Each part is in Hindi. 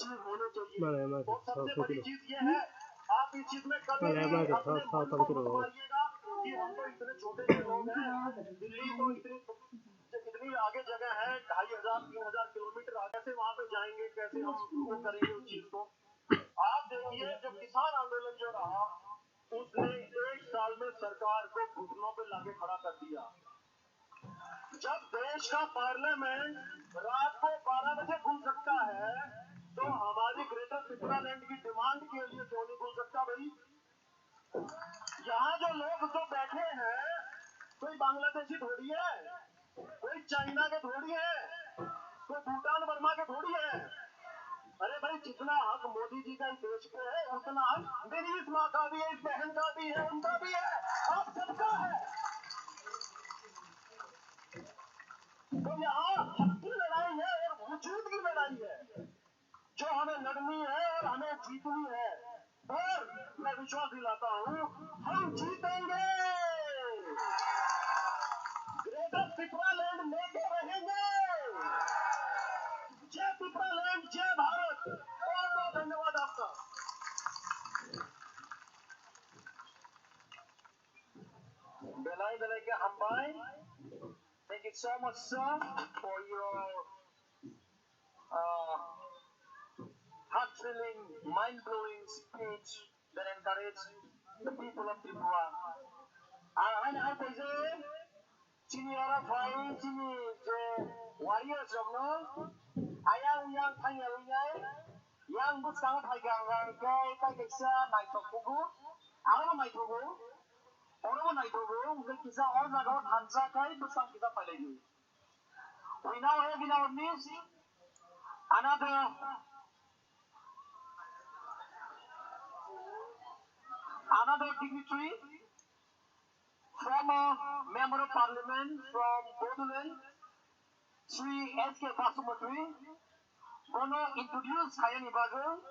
चीज होनी चाहिए। और सबसे बड़ी चीज ये है, आप इस चीज में कभी अपने मन को मत मारिएगा कि हम तो इतने छोटे से लोग हैं, दिल्ली तो इतनी आगे जगह है, 2500-3000 किलोमीटर आगे से वहाँ पे जाएंगे, कैसे हम वो करेंगे उस चीज को। आप देखिए, जब किसान आंदोलन जो रहा, उसने 1 साल में सरकार को घुटनों पे लाके खड़ा कर दिया। जब देश का पार्लियामेंट रात को 12 बजे खुल सकता है, तो हमारी ग्रेटर त्रिपुरा लैंड की डिमांड के लिए क्यों नहीं खुल सकता भाई? यहाँ जो लोग जो बैठे हैं, कोई बांग्लादेशी थोड़ी है, कोई चाइना के थोड़ी है, कोई भूटान वर्मा के थोड़ी है। अरे भाई, जितना हक मोदी जी का इस देश पे है, उतना हक मेरी इस माँ का भी है, इस बहन का भी है, उनका भी है, आप सबका है। तो यहाँ हक की लड़ाई है और वजूद की लड़ाई है, जो हमें लड़नी है और हमें जीतनी है। और मैं विश्वास दिलाता हूँ, हम जीतेंगे। ग्रेटर त्रिपुरा लैंड लेके रहेंगे। जय त्रिपुरा लैंड, जय भारत। बहुत बहुत धन्यवाद आपका। Belai ke Hambai, thank you so much, sir, for your heart-filling, mind-blowing speech that encouraged the people of Tripura. I say, Chini ora fai, Chini je warriors of no, ayang thanya wingai, yang busang thaigang kai kisa naitokugu, arama naitokugu. We now have in our midst another dignitary, former member of parliament from Bodoland, Sri S.K. Basumati. Gonna introduce Kaya Nibago,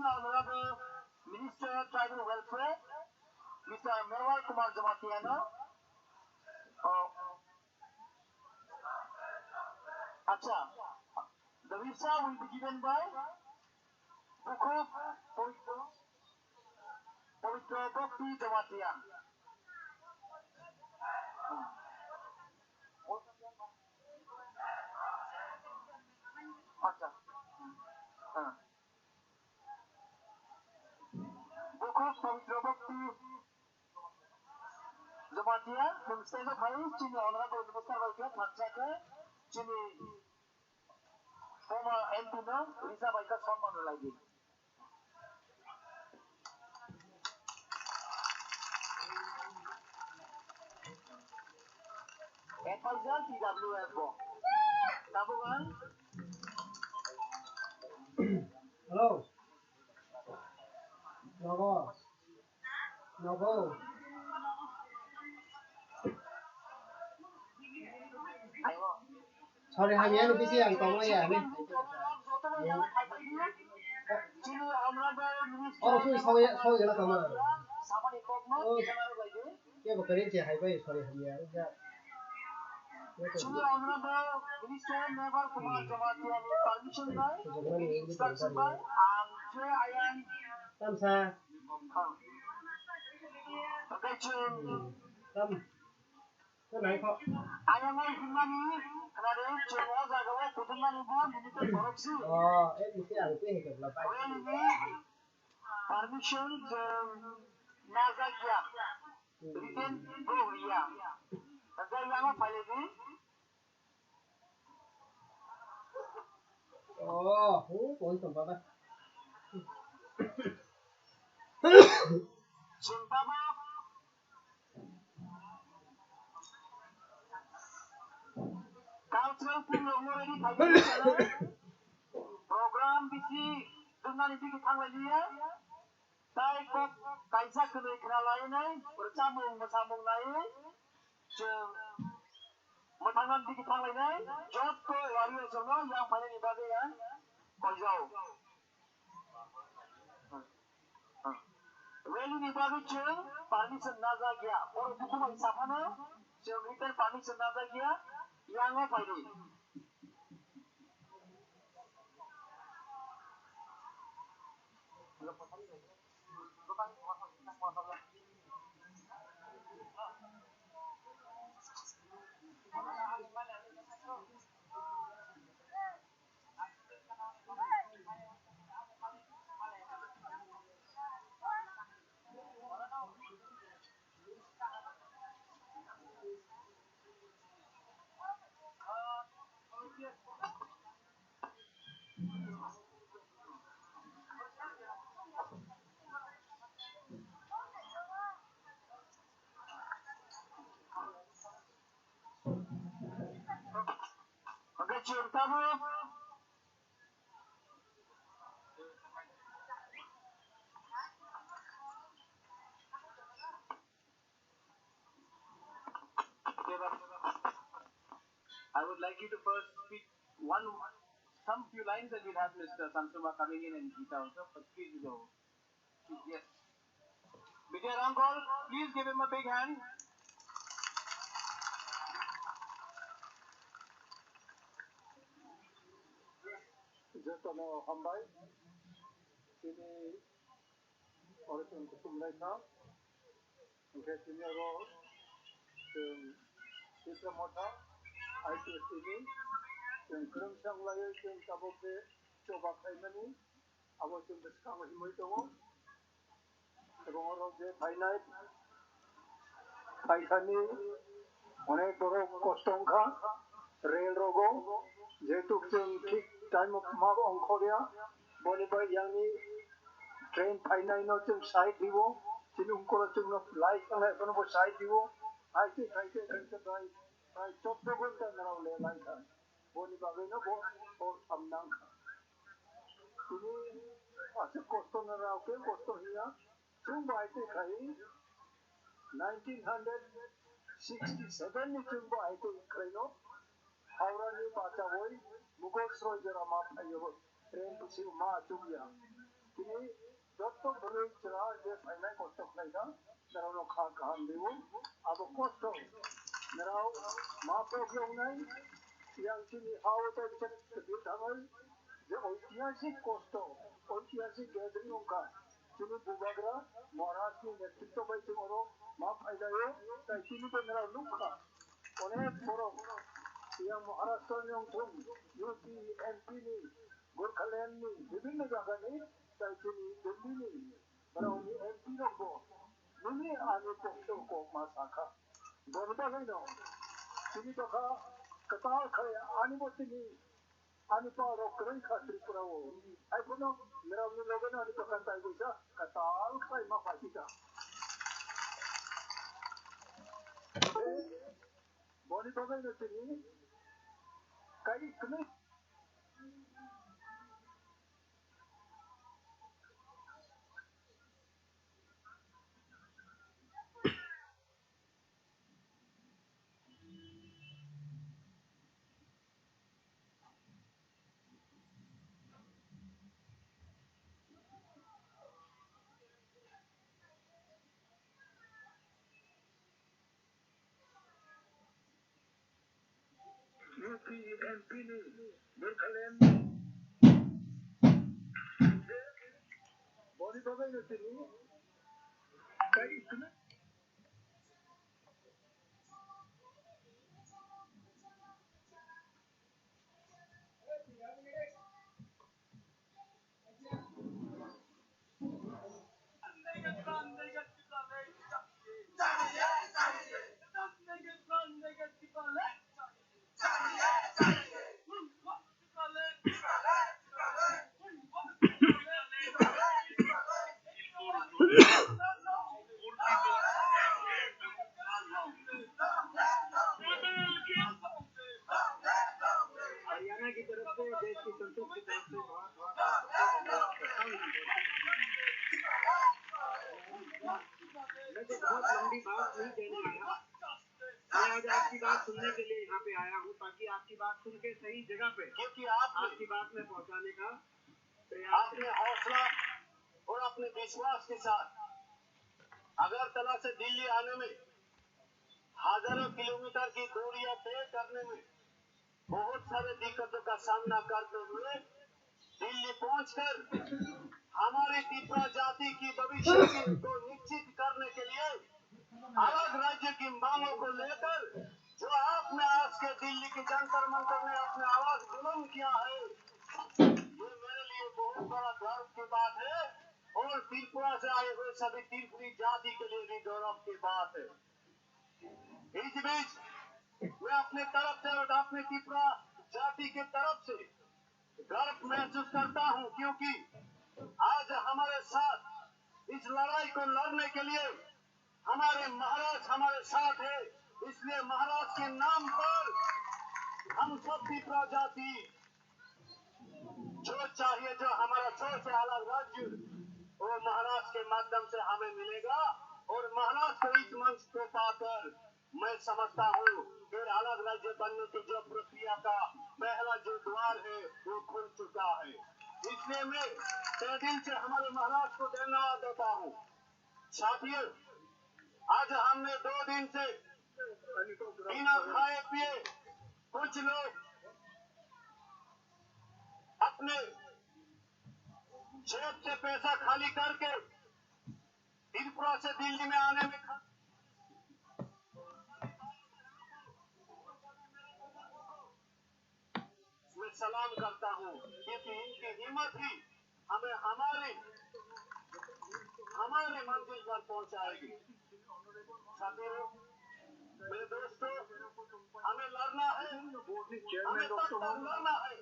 Honorable Minister of Tribal Welfare, Mr. Merwal Kumar Jamatiano. The visa will be given by Bukov Pavitra Bhakti Jamatian. Bukov Pavitra Bhakti Jamatian, from State of High, Chini Honorable Minister Welfare, Thansaka, Chini former MP now, Risa Baika Salman Lagi. Advisor TWFO. Tabungan. Hello. Novo. Sorry, I'm here to busy and come away. Oh, sorry, come on. Oh, yeah, but there is a highway. Sorry, I'm here. Honorable Minister Merwal Kumar Jamatian, permission by, instruction by, permission Nazakia, written Bohria. Oh, who some papa? Program bisi dengan itu kita lagi tai kok kaisa kene kena lain bersambung lain Matangan di kita lain job ko warrior semua yang paling ibadah ya kau Rally ibadah ceng permission naza gya और buku isafana ceng written permission naza gya yang apa ini I would like you to first speak some few lines, and we'll have Mr. Sansuma coming in and Gita also. But please go. Yes. Vijay Rangol, please give him a big hand. Jatano Hambai, Sini Orison Kusumlaita, Senior Sitra Mota, ITSTV, Krum Shanglaya, Taboke, Choba Kaimani, our Chundeskama Himito, the Gomor of the Finite, Paisani, Onekoro Kostonka, Rail Rogo, Zetuk time of Mav on Korea, Boniba Yangi, train Painai Notum side Divo, Tinumkoratum of life and Economo side Divo, I think I chop the wood and around there like that. Boniba Venabo or Amnanka. As a Coston around Coston here, Tumba I think 1967 Tumba I think Kreno. Haurani Patavoy, Mugos Rogerama, train to see Ma Tubia. Tini, Dr. Buritra, the final cost of Laida, Narano Khan Divo, Abu Costo, Narao, Mapo Yonai, Yankini, how to check the Butamal, the Otiasi Costo, Otiasi Gadriunka, Tini Bubagra, Morasi, the Tito by tomorrow, Map Idayo, Tini Luka, Onet Foro. yang Maharashtra yang pun UP, MP ni, Gorkhaland ni, विभिन्न जगह ni, चाहे ni दिल्ली ni, बराबर ni MP लोगों, नहीं आने पक्षों को मासाखा, बोलता नहीं ना, किसी तो का कतार खड़े आने बोलते नहीं, आने पारो करें खातिर पूरा वो, आई बोलो मेरा उन लोगों ने आने तो करता है कुछ कतार खड़े माँ पार्टी का, बोली तो नहीं होती नहीं कई कमी UP, MP ni, Gorkhaland ni, बोली तो नहीं होती नहीं कई कमी हरियाणा की तरफ से देश की संसद की तरफ से बहुत मैं तो बहुत लंबी बात नहीं कहने आया मैं आज आपकी बात सुनने के लिए यहाँ पे आया हूँ ताकि आपकी बात सुन के सही जगह पे क्योंकि आपकी बात में पहुँचाने का प्रयास अपने हौसला और अपने विश्वास के साथ अगरतला से दिल्ली आने में हजारों किलोमीटर की दूरियां तय करने में बहुत सारे दिक्कतों का सामना करते हुए दिल्ली पहुंचकर हमारी तिपरा जाति की भविष्य को निश्चित करने के लिए अलग राज्य की मांगों को लेकर जो आपने आज के दिल्ली के जंतर मंतर में अपने आवाज बुलंद किया है, ये मेरे लिए बहुत बड़ा गर्व की बात है और त्रिपुरा से आए हुए सभी त्रिपुरी जाति के लिए भी गौरव की बात है। इस बीच मैं अपने तरफ से और अपने त्रिपुरा जाति के तरफ से गर्व महसूस करता हूँ, क्योंकि आज हमारे साथ इस लड़ाई को लड़ने के लिए हमारे महाराज हमारे साथ है। इसलिए महाराज के नाम पर हम सब त्रिपुरा जाति जो चाहिए, जो हमारा सोच है अलग राज्य, वो महाराज के माध्यम से हमें मिलेगा। और महाराज को इस मंच को पाकर मैं समझता हूँ फिर अलग राज्य बनने की जो प्रक्रिया का पहला जो द्वार है वो खुल चुका है। इसलिए मैं तहे दिल से हमारे महाराज को धन्यवाद देता हूँ। साथियों, आज हमने 2 दिन से बिना खाए पिए कुछ लोग अपने जेब से पैसा खाली करके त्रिपुरा से दिल्ली में आने में मैं सलाम करता हूँ, क्योंकि इनकी हिम्मत ही हमें हमारे मंजिल पर पहुंचाएगी। साथियों, मेरे दोस्तों, हमें लड़ना है, हमें तब तक लड़ना है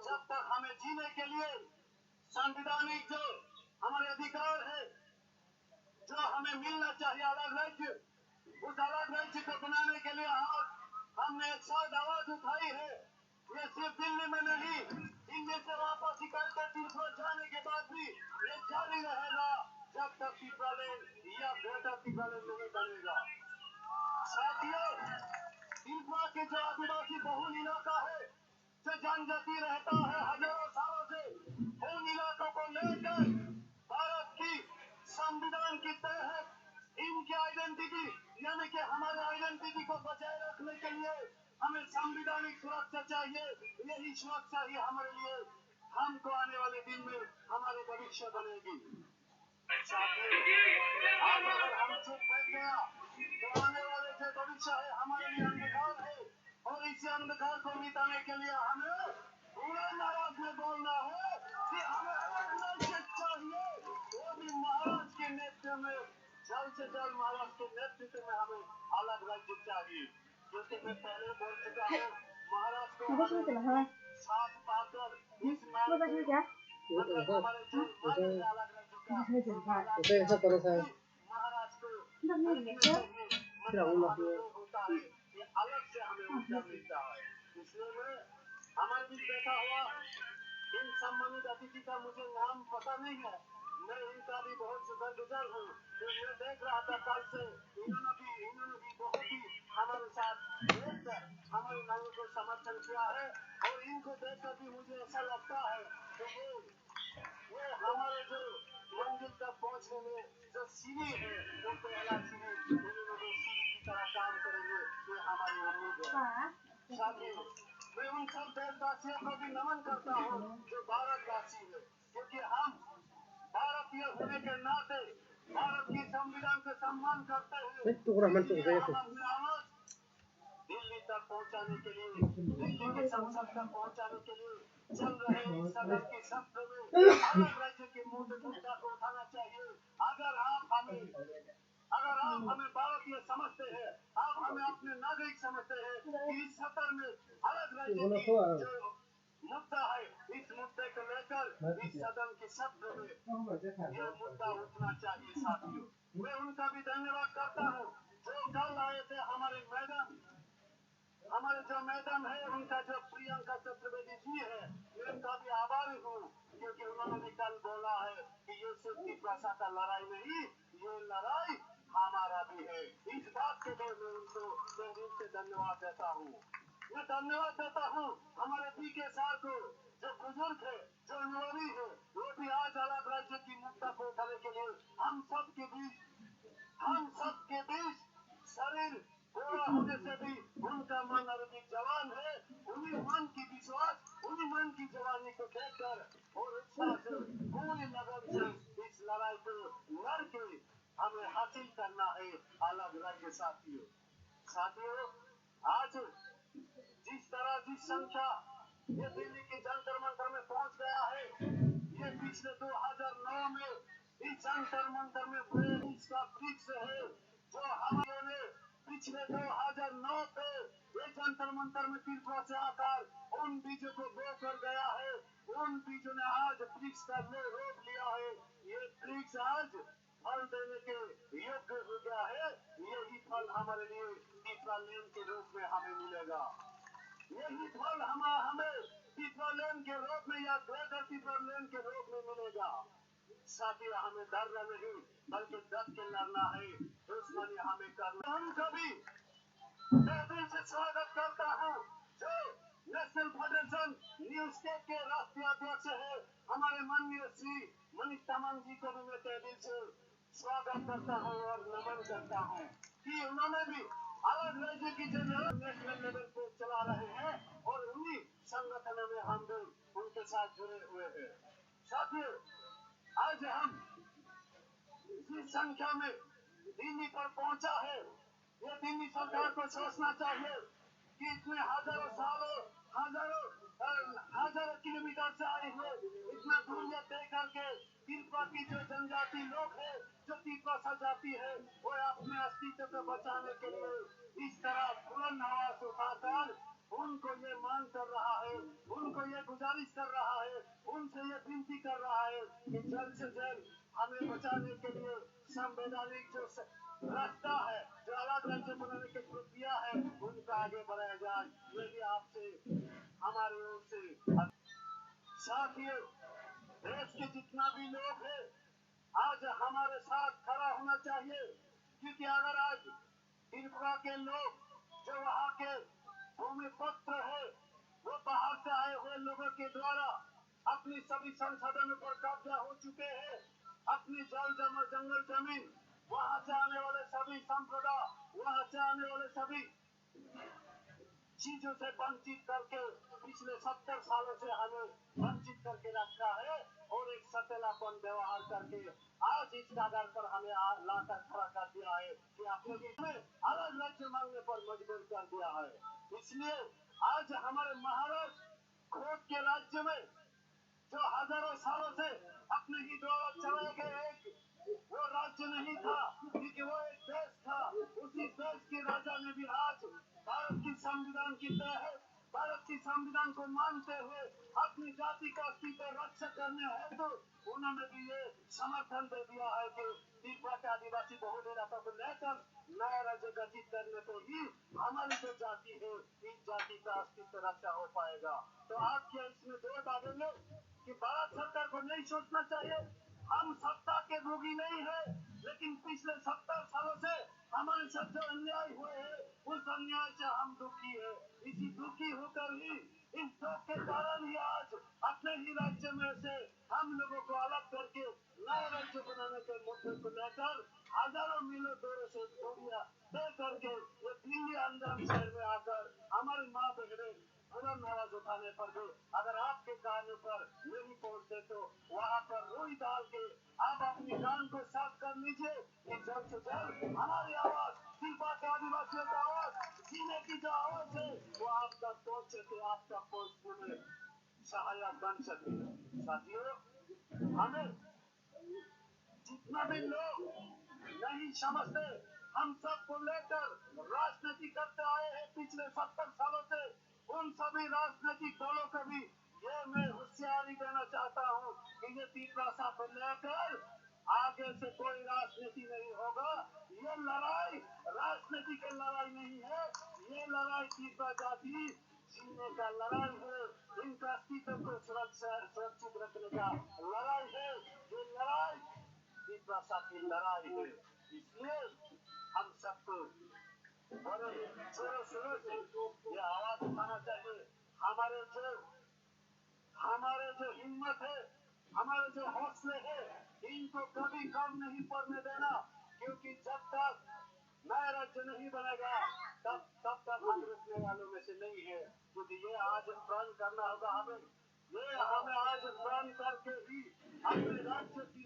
जब तक हमें जीने के लिए संवैधानिक जो हमारे अधिकार है, जो हमें मिलना चाहिए अलग राज्य, उस अलग राज्य को बनाने के लिए हमने एक साथ आवाज उठाई है। ये सिर्फ दिल्ली में नहीं, दिल्ली से वापस निकल कर त्रिपुरा जाने के बाद भी ये जारी रहेगा जब तक त्रिपुरालैंड या ग्रेटर त्रिपुरालैंड नहीं बनेगा। साथियों, त्रिपुरा के जो आदिवासी बहुल इलाका है, जो जनजाति रहता है हजारों सालों से, उन इलाकों को लेकर भारत की संविधान के तहत इनकी आइडेंटिटी यानी कि हमारे आइडेंटिटी को बचाए रखने के लिए हमें संवैधानिक सुरक्षा चाहिए। यही सुरक्षा ही हमारे लिए हमको आने वाले दिन में हमारे भविष्य बनेगी। आज अगर हम चुप बैठ गया तो आने वाले जो भविष्य है हमारे लिए अंधकार है, और इसी अंधकार को मिटाने के लिए हमें पूरे नाराज में बोलना है कि हमें अलग राज्य चाहिए, वो भी महाराज के नेतृत्व में। जल्द से जल्द महाराज के नेतृत्व में हमें अलग राज्य चाहिए, क्योंकि मैं पहले बोल चुका हूँ महाराज को साथ पाकर इस हमारे जो अलग राज्य का महाराज को होता है, ये अलग से हमें ऊर्जा मिलता है। इसलिए मैं हमारे बीच बैठा हुआ इन सम्मानित अतिथि का मुझे नाम पता नहीं है, मैं इनका भी बहुत शुक्रगुजार हूँ। मैं देख रहा था कल से इन्होंने भी बहुत ही हमारे साथ रहकर हमारे नारों को समर्थन किया है, और इनको देखकर भी मुझे ऐसा लगता है कि ये हमारे जो मंजिल तक पहुंचने में जो सीढ़ी है, वो पहला सीढ़ी उन्होंने सीढ़ी की तरह काम करेंगे, ये हमारी उम्मीद है। साथियों, मैं उन सब देशवासियों को भी नमन करता हूँ जो भारतवासी है, क्योंकि हम भारतीय होने के नाते भारत की संविधान का सम्मान करते हैं। हम अपने आवाज दिल्ली तक पहुंचाने के लिए, दिल्ली की संसद तक पहुंचाने के लिए चल रहे इस सदन के सत्र में अलग राज्य के मुद्दा को उठाना चाहिए। अगर आप हमें भारतीय समझते हैं, आप हमें अपने नागरिक समझते हैं, इस सत्र में अलग राज्य की जो मुद्दा है, इस मुद्दे को लेकर इस सदन के सत्र में यह मुद्दा उठना चाहिए। साथियों, मैं उनका भी धन्यवाद करता हूँ जो कल आए थे हमारे जो मैडम है, उनका जो प्रियंका चतुर्वेदी जी है, मैं उनका भी आभारी हूँ, क्योंकि उन्होंने भी कल बोला है कि ये सिर्फ त्रिपुरा का लड़ाई नहीं, ये लड़ाई हमारा भी है। इस बात के लिए मैं उनको दिल से धन्यवाद देता हूँ। मैं धन्यवाद देता हूँ हमारे पीके साहब को, जो बुजुर्ग है, जो युवानी है, वो भी आज अलग राज्य की मुद्दा को उठाने के लिए हम सबके बीच शरीर पूरा होने से भी उनका मन अभी जवान है। उन्हीं मन की विश्वास, उन्हीं मन की जवानी को देखकर और उत्साह से पूरी लगन इस लड़ाई को लड़ के हमें हासिल करना है अलग राज्य। साथियों आज जिस तरह जिस संख्या ये दिल्ली के जंतर मंतर में पहुंच गया है, ये पिछले 2009 में इस जंतर मंतर में ब्रिक्स का ब्रिक्स है जो हमारे ने पिछले 2009 पे ये जंतर मंतर में तिरपा से आकर उन बीजों को बो कर गया है। उन बीजों ने आज ब्रिक्स का रोप लिया है। ये ब्रिक्स आज फल देने के योग्य हो गया है। यही फल हमारे लिए पीपरालेन के रूप में हमें मिलेगा। यही फल हमें पीपरालेन के रूप में या ग्रेटर पीपरालेन के रूप में मिलेगा। साथियों हमें डरना नहीं बल्कि डट के लड़ना है। दुश्मनी हमें करना। हम सभी दिल से स्वागत करता हूँ जो नेशनल फेडरेशन न्यू स्टेट के राष्ट्रीय अध्यक्ष है हमारे माननीय श्री मनीष तामांग जी को भी मैं दिल से स्वागत करता हूँ और नमन करता हूँ कि उन्होंने भी अलग राज्य की जगह नेशनल लेवल पे चला रहे हैं और उन्हीं संगठनों में हम भी उनके साथ जुड़े हुए हैं। साथियों आज हम इस संख्या में दिल्ली पर पहुंचा है। ये दिल्ली सरकार को सोचना चाहिए कि इतने हजारों सालों हजारों किलोमीटर से आए हुए इतना दूरिया तय करके तिरपा की जो जनजाति लोग है जो तिरपा सजाती है वो अपने अस्तित्व को बचाने के लिए इस तरह बुलंद आवाज उठाकर उनको ये मांग कर रहा है, उनको ये गुजारिश कर रहा है, उनसे ये विनती कर रहा है कि जल्द से जल्द हमें बचाने के लिए संवैधानिक जो रास्ता है जो अलग राज्य बनाने की प्रक्रिया है उनका आगे बढ़ाया जाए। यही आपसे हमारी ओर से साथियों देश के जितना भी लोग है आज हमारे साथ खड़ा होना चाहिए क्योंकि अगर आज त्रिपुरा के लोग जो वहाँ के भूमि पत्र है वो बाहर से आए हुए लोगों के द्वारा अपनी सभी संसाधनों पर कब्जा हो चुके हैं। अपनी जंगल जमीन वहाँ से आने वाले सभी संपदा वहाँ से आने वाले सभी चीजों से वंचित करके पिछले 70 सालों से हमें वंचित करके रखा है और एक सतेलापन व्यवहार करके आज इस आधार पर हमें लाकर खड़ा कर दिया है कि अपने में अलग राज्य मांगने पर मजबूर कर दिया है। इसलिए आज हमारे महाराष्ट्र खोट के राज्य में जो हजारों सालों से अपने ही द्वारा चलाए गए एक वो राज्य नहीं था क्योंकि वो एक देश था। उसी देश के राजा ने भी आज भारत की संविधान की तहत भारत की संविधान को मानते हुए अपनी जाति का अस्तित्व रक्षा करने है तो उन्होंने भी ये समर्थन दे दिया है कि त्रिपुरा के आदिवासी बहुल इलाकों को लेकर नया राज्य गठित करने को ही हमारी जो जाति है इस जाति का अस्तित्व रक्षा हो पाएगा। तो आप क्या इसमें जोर डालेंगे कि भारत सरकार को नहीं सोचना चाहिए हम सत्ता के भोगी नहीं है लेकिन पिछले 70 सालों से हमारे साथ जो अन्याय हुए हैं उस अन्याय से हम दुखी है। इसी दुखी होकर ही इस दुख के कारण ही आज अपने ही राज्य में से हम लोगों को अलग करके नए राज्य बनाने के मुद्दे को लेकर हजारों मीलों दूर से दूरियां तय करके ये दिल्ली अंजाम शहर में आकर हमारी माँ बहने बुलंद आवाज उठाने पर भी अगर आपके कानों पर नहीं पहुंचते तो वहाँ पर रुई डाल के आप अपनी कान को साफ कर लीजिए कि जल्द से जल्द हमारी आवाज त्रिपुरा के आदिवासियों का आवाज जीने की जो आवाज है वो आप तक पहुंच सके आपका पहुंचने में सहायक बन सके। साथियों हमें जितना भी लोग नहीं समझते हम सबको लेकर राजनीति करते आए हैं पिछले 70 सालों से उन सभी राजनीतिक दलों को भी ये मैं होशियारी देना चाहता हूँ कि ये तीसरा को लेकर आगे से कोई राजनीति नहीं होगा। ये लड़ाई राजनीति की लड़ाई नहीं है, ये लड़ाई तीसरा जाति जीने का लड़ाई है, इनका अस्तित्व को सुरक्षित रखने का लड़ाई है। ये लड़ाई तीसरा की लड़ाई है। इसलिए हम सबको बड़े शुरू से ये आवाज उठाना चाहिए। हमारे जो हिम्मत है हमारे जो हौसले है इनको कभी कम नहीं पड़ने देना क्योंकि जब तक नया राज्य नहीं बनेगा तब तक हम रुकने वालों में से नहीं है। क्योंकि ये आज प्रण करना होगा हमें आज प्रण करके ही अपने राज्य की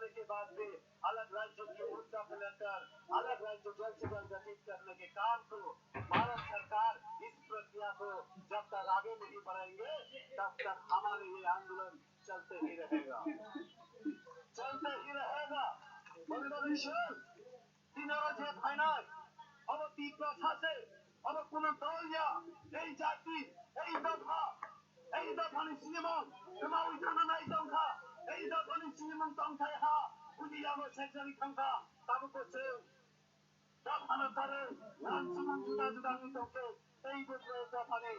जाने के बाद भी अलग राज्यों की मुद्दा को लेकर अलग राज्य जल्द से जल्द गठित करने के काम को भारत सरकार इस प्रक्रिया को जब तक आगे नहीं बढ़ाएंगे तब तक हमारे ये आंदोलन चलते ही रहेगा। তিনারা যে ফাইনাল अब तीसरा छासे अब কোনো দল या এই জাতি এই দফানি সিনেমন তোমার ওই জানা নাই সংখ্যা এই দফানি সিনেমন সংখ্যায় হা উনি আমার সেক্টরি সংখ্যা তাবো করছে দফানো করে নাম সুমন জুদা জুদা নিতকে এই দফানি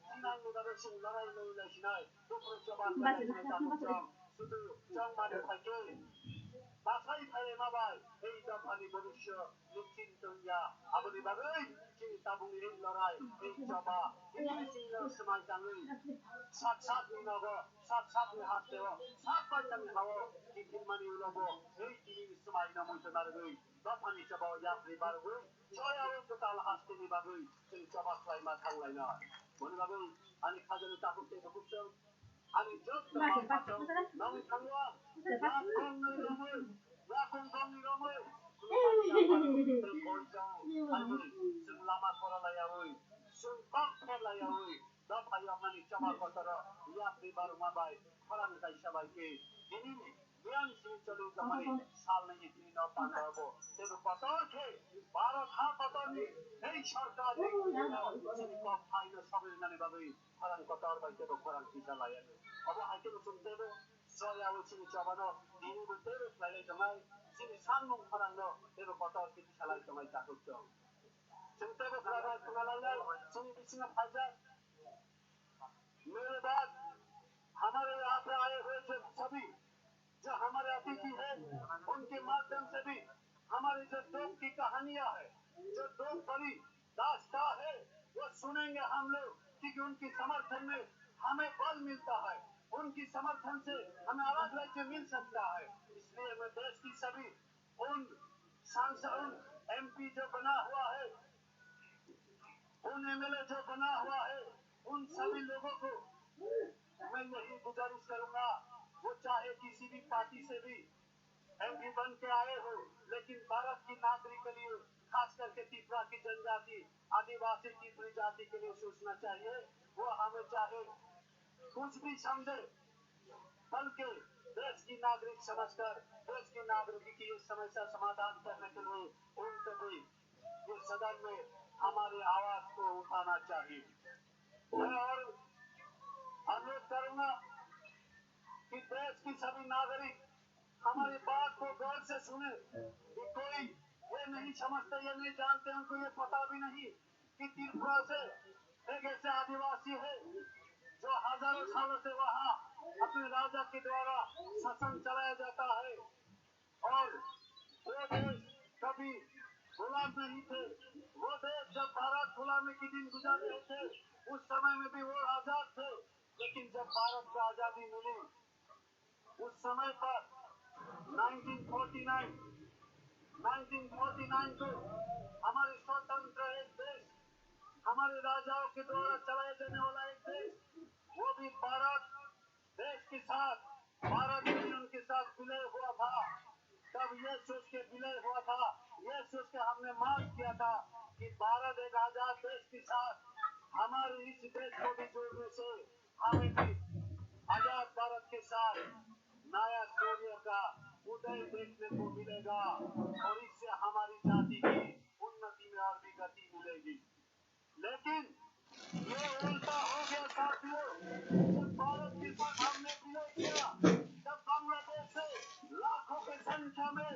সিনাঙ্গ দারসিং লড়াই লইলে সিনাই দুপুর জবান শুধু জন্মানে থাকে বাছাই ফেলে মাবাই এই দফানি ভবিষ্য নিশ্চিন্ত আবনি বাগৈ চিনি তাবুনি এই লড়াই এই জবা এই সিংহ সময় জানুই সাত নগ সাত হাতেও সাত পাঁচামি হাও কিমানি উলব এই চিনি সময় নামইতে বারগৈ দফানি জবা ইয়াত্রি বারগৈ ছয় আওয়াজ তাল হাসতে বাগৈ সেই জবা ফ্লাই মা থাংলাইনা বনি বাগৈ আনি খাজনি তাকুতে বুকছ আনি জব নং থাংলা Lakon kami ramai, lama kora layawui, sumpah layawui, dah ayam mani cama kotara, lihat di baru mabai, orang kai sabai ke, ini yang sini cari kemari, sal ni ini nak pandai bo, tapi kotor ke, baru tha kotor ni, hei sarkar ni, sini kau kain sabai nani bagai, orang kotor bagai tu orang kita layan, abu hati tu sunte tu. Soalnya awal sini coba no, ini betul selai jamai, sini sanggung orang no, itu kotor kita selai jamai takut jauh. Cinta berkeluarga pengalangan, sini di sini fajar. मेरे बाद हमारे यहाँ पे आए हुए सभी जो हमारे अतिथि हैं, उनके माध्यम से भी हमारी जो दुख की कहानियाँ है, जो दुख भरी दास्तां है, वो सुनेंगे हम लोग, क्योंकि उनकी समर्थन में हमें बल मिलता है। उनकी समर्थन से हमें अलग राज्य मिल सकता है। इसलिए मैं देश की सभी उन सांसद एमपी जो बना हुआ है, उन एमएलए जो बना हुआ है, उन सभी लोगों को मैं यही गुजारिश करूंगा, वो चाहे किसी भी पार्टी से भी एमपी बन के आए हो, लेकिन भारत की नागरिक के लिए खास करके त्रिपुरा की जनजाति आदिवासी त्रिपुरी जाति के लिए सोचना चाहिए। वो हमें चाहे कुछ भी समझे, बल्कि देश की नागरिक समझकर देश की नागरिक की ये समस्या समाधान करने के लिए उनको भी ये सदन में हमारी आवाज को उठाना चाहिए। मैं और अनुरोध करूंगा कि देश की सभी नागरिक हमारी बात को गौर से सुने, कि कोई ये नहीं समझते, ये नहीं जानते, उनको ये पता भी नहीं कि त्रिपुरा से एक ऐसे आदिवासी है जो हजारों सालों से वहाँ अपने राजा के द्वारा शासन चलाया जाता है, और वो देश कभी गुलाम नहीं थे। वो देश जब भारत गुलामी के दिन गुजर रहे थे, उस समय में भी वो आजाद थे, लेकिन जब भारत को आजादी मिली, उस समय पर 1949 को हमारे स्वतंत्र एक देश, हमारे राजाओं के द्वारा चलाए जाने वाला एक देश, वो भी भारत देश के साथ, भारत यूनियन के साथ विलय हुआ था। तब ये सोच के विलय हुआ था, ये सोच के हमने मांग किया था कि भारत एक आजाद देश के साथ हमारे इस देश को भी जोड़ने से हमें भी आजाद भारत के साथ नया सूर्य का उदय देखने को मिलेगा, और इससे हमारी जाति की उन्नति में और भी गति मिलेगी। लेकिन ये उल्टा हो गया साथियों, जब भारत के साथ हमने विलय किया, जब बांग्लादेश से लाखों की संख्या में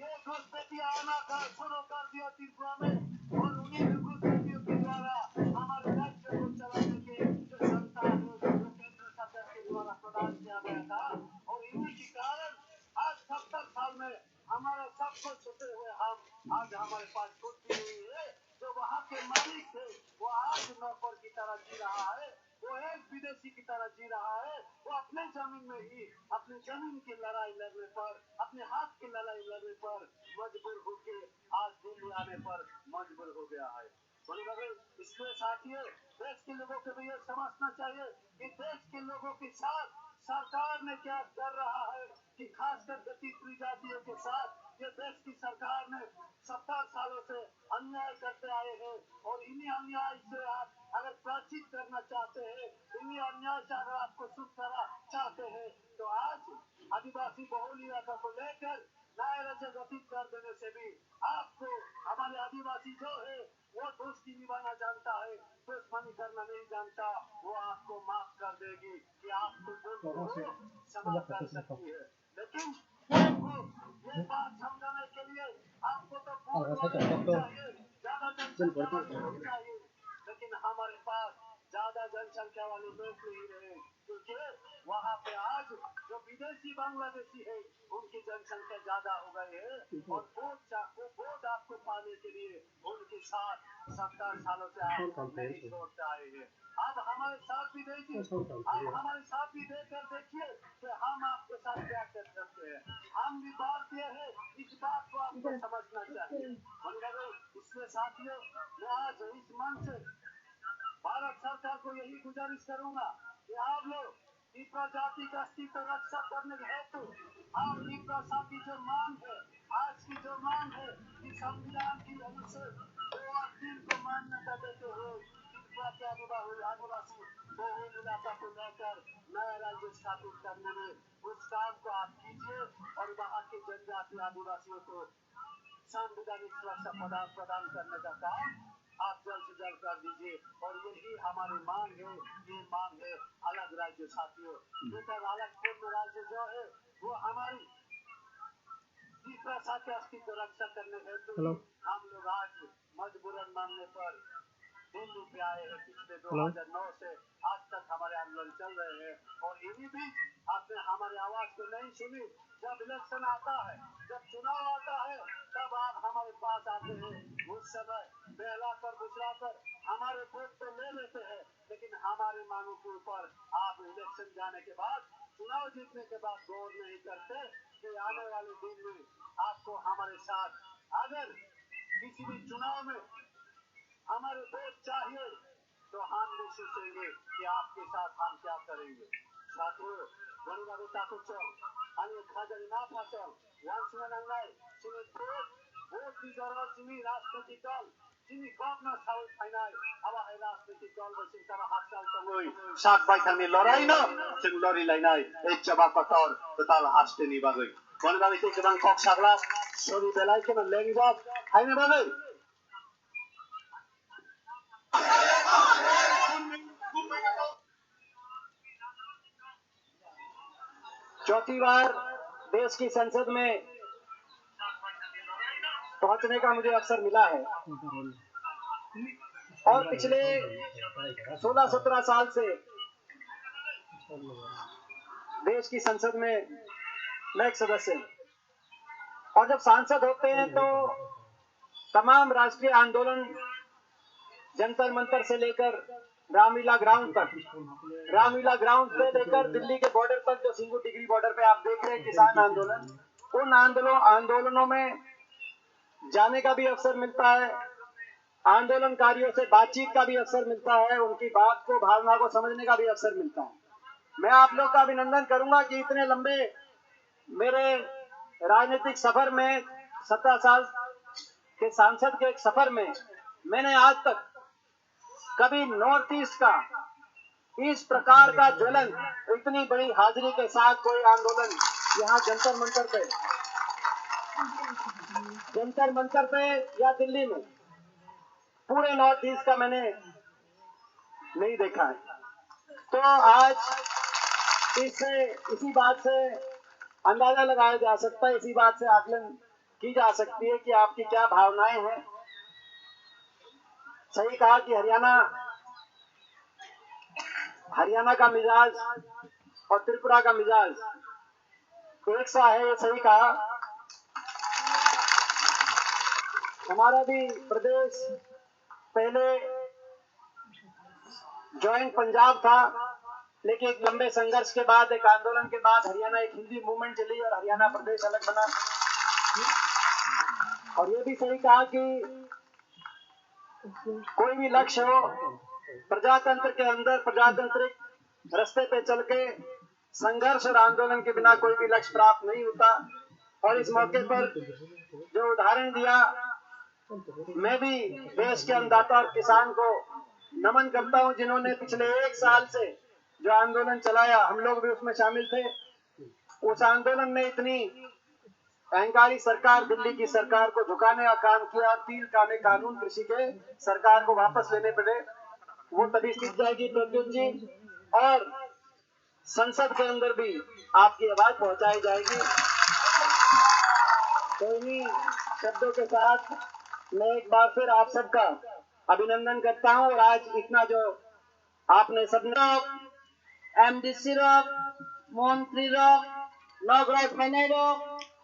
ये घुसपैठिया आना का शुरू कर दिया त्रिपुरा में, और उन्हीं घुसपैठियों के द्वारा हमारे राज्य को चलाने के जो क्षमता है, जो केंद्र सरकार के द्वारा प्रदान किया गया था, और इन्हीं के कारण आज 70 साल में हमारा सब कुछ छुपे हुए हम आज हमारे पास कुछ भी नहीं है। जो वहाँ के मालिक थे, वो आज नौकर की तरह जी रहा है, वो एक विदेशी की तरह जी रहा है। वो अपने जमीन में ही अपनी जमीन की लड़ाई लड़ने पर, अपने हाथ की लड़ाई लड़ने पर मजबूर होके आज दिल्ली आने पर मजबूर हो गया है। इसलिए साथियों, देश के लोगों को भी ये समझना चाहिए कि देश के लोगों के साथ सरकार ने क्या कर रहा है, कि खास करके त्रिपुरी जाति अन्याय से आप अगर प्राचित करना चाहते हैं, इन्हीं अन्याय से अगर आपको सुख करना चाहते हैं, तो आज आदिवासी बहुल्यता को लेकर न्याय राज्य गठित कर देने से भी आपको हमारे आदिवासी जो है वो दोस्ती निभाना जानता है, दुश्मनी करना नहीं जानता, वो आपको माफ कर देगी कि आपको क्षमा कर सकती है। लेकिन ये बात समझाने के लिए आपको तो चाहिए, ज्यादा जनसंख्या चाहिए, लेकिन हमारे पास ज्यादा जनसंख्या वाले लोग नहीं रहे, क्योंकि वहाँ पे आज जो विदेशी बांग्लादेशी है उनकी जनसंख्या ज्यादा हो गई है, और वोट आपको पाने के लिए उनके साथ 70 सालों से आप नहीं छोड़ते आए हैं। अब हमारे साथ भी देखिए, अब हमारे साथ भी देखकर देखिए कि हम आपके साथ क्या कर सकते हैं। हम भी भारतीय है, इस बात को आपको समझना चाहिए। इसलिए साथियों, मैं आज इस मंच से भारत सरकार को यही गुजारिश करूंगा कि आप लोग पिपरा जाति का अस्तित्व रक्षा करने हेतु आप पिपरा की जो मांग है, आज की जो मांग है कि संविधान की अनुच्छेद 2 और 3 को मान्यता देते हुए पिपरा के आदिवासी बहुल इलाका को लेकर नया राज्य स्थापित करने में उस काम को आप कीजिए, और वहाँ के जनजाति आदिवासियों को संवैधानिक सुरक्षा प्रदान करने का काम आप जल्द से जल्द कर दीजिए। और यही हमारी मांग है, ये मांग है अलग राज्य साथियों, लेकिन अलग पूर्ण राज्य जो है वो हमारी पिपरा के अस्तित्व रक्षा करने हेतु हम लोग आज मजबूरन मांगने पर दिल्ली पे आए हैं। पिछले 2009 से आज तक हमारे आंदोलन चल रहे हैं, और इन्हीं भी आपने हमारी आवाज को नहीं सुनी। जब इलेक्शन आता है, जब चुनाव आता है, तब आप हमारे पास आते हैं, उस समय बहलाकर बुझलाकर हमारे वोट तो ले लेते हैं, लेकिन हमारे मांगों के ऊपर आप इलेक्शन जाने के बाद, चुनाव जीतने के बाद गौर नहीं करते कि आने वाले दिन में आपको हमारे साथ अगर किसी भी चुनाव में हमारे वोट चाहिए तो हम भी सोचेंगे कि आपके साथ हम क्या करेंगे। साथियों, गरीबाबू ताकुचो आणि खाजरी ना फासल वांसुना नंगाय सिनि भोट बिजरा सिनि राजनीतिक दल सिनि गभर्नर साउल फाइनाल अब है राजनीतिक दल बसिन तब हासल तंगोय सात बाइखानि लड़ाई न जों लड़ी लायनाय एक जवाब पतर तताल हास्टेनि बागै गरीबाबू के गोबां कक साग्ला सरि बेलाय के लेंगब हायने बागै चौथी बार देश की संसद में पहुंचने का मुझे अवसर मिला है, और पिछले 16-17 साल से देश की संसद में मैं एक सदस्य हूं, और जब सांसद होते हैं तो तमाम राष्ट्रीय आंदोलन जंतर मंतर से लेकर रामलीला ग्राउंड तक, रामलीला ग्राउंड से लेकर दिल्ली के बॉर्डर तक, जो सिंगू टिकरी बॉर्डर पे आप देख रहे हैं किसान आंदोलन, उन आंदोलनों में जाने का भी अवसर मिलता है, आंदोलनकारियों से बातचीत का भी अवसर मिलता है, उनकी बात को, भावना को समझने का भी अवसर मिलता है। मैं आप लोग का अभिनंदन करूंगा कि इतने लंबे मेरे राजनीतिक सफर में, 17 साल के सांसद के एक सफर में, मैंने आज तक कभी नॉर्थ ईस्ट का इस प्रकार का ज्वलन, इतनी बड़ी हाजिरी के साथ कोई आंदोलन यहाँ जंतर मंतर पे या दिल्ली में, पूरे नॉर्थ ईस्ट का मैंने नहीं देखा है। तो आज इसी बात से अंदाजा लगाया जा सकता है, इसी बात से आकलन की जा सकती है कि आपकी क्या भावनाएं हैं। सही कहा कि हरियाणा का मिजाज और त्रिपुरा का मिजाज एक सा है, ये सही कहा। हमारा भी प्रदेश पहले जॉइंट पंजाब था, लेकिन एक लंबे संघर्ष के बाद, एक आंदोलन के बाद हरियाणा एक हिंदी मूवमेंट चली और हरियाणा प्रदेश अलग बना। और ये भी सही कहा कि कोई भी लक्ष्य हो, प्रजातंत्र के अंदर प्रजातांत्रिक रास्ते पे चल के संघर्ष और आंदोलन के बिना कोई भी लक्ष्य प्राप्त नहीं होता। और इस मौके पर जो उदाहरण दिया मैं भी देश के अन्नदाता और किसान को नमन करता हूं, जिन्होंने पिछले 1 साल से जो आंदोलन चलाया, हम लोग भी उसमें शामिल थे। उस आंदोलन ने इतनी अहंकारी सरकार, दिल्ली की सरकार को झुकाने का काम किया। 3 कानून कृषि के सरकार को वापस लेने पड़े। वो तभी सीख जाएगी प्रद्युत जी, और संसद के अंदर भी आपकी आवाज पहुंचाई जाएगी। तो इन्हीं शब्दों के साथ मैं एक बार फिर आप सबका अभिनंदन करता हूं। और आज इतना जो आपने सबने एमडीसी मंत्री नगराय फाइनाय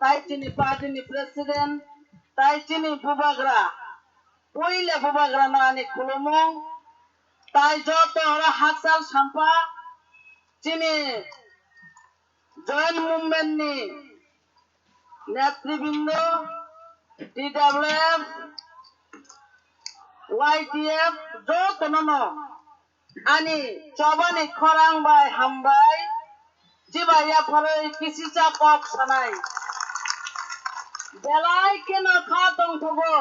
ताइचिनी पार्टी प्रेसिडेंट ताइचिनी बुबाग्रा पहिले बुबाग्रा नानी खुलुमो ताइ जत हाकसाल साम्पा चिनी जॉइंट मूवमेंट नि नेतृवृंद TWF YTF जत ननो आनी चबानी खरांग बाय हामबाय जिबाया फरे किसी चा कॉक सनाई बेलाय के न खा दंथबो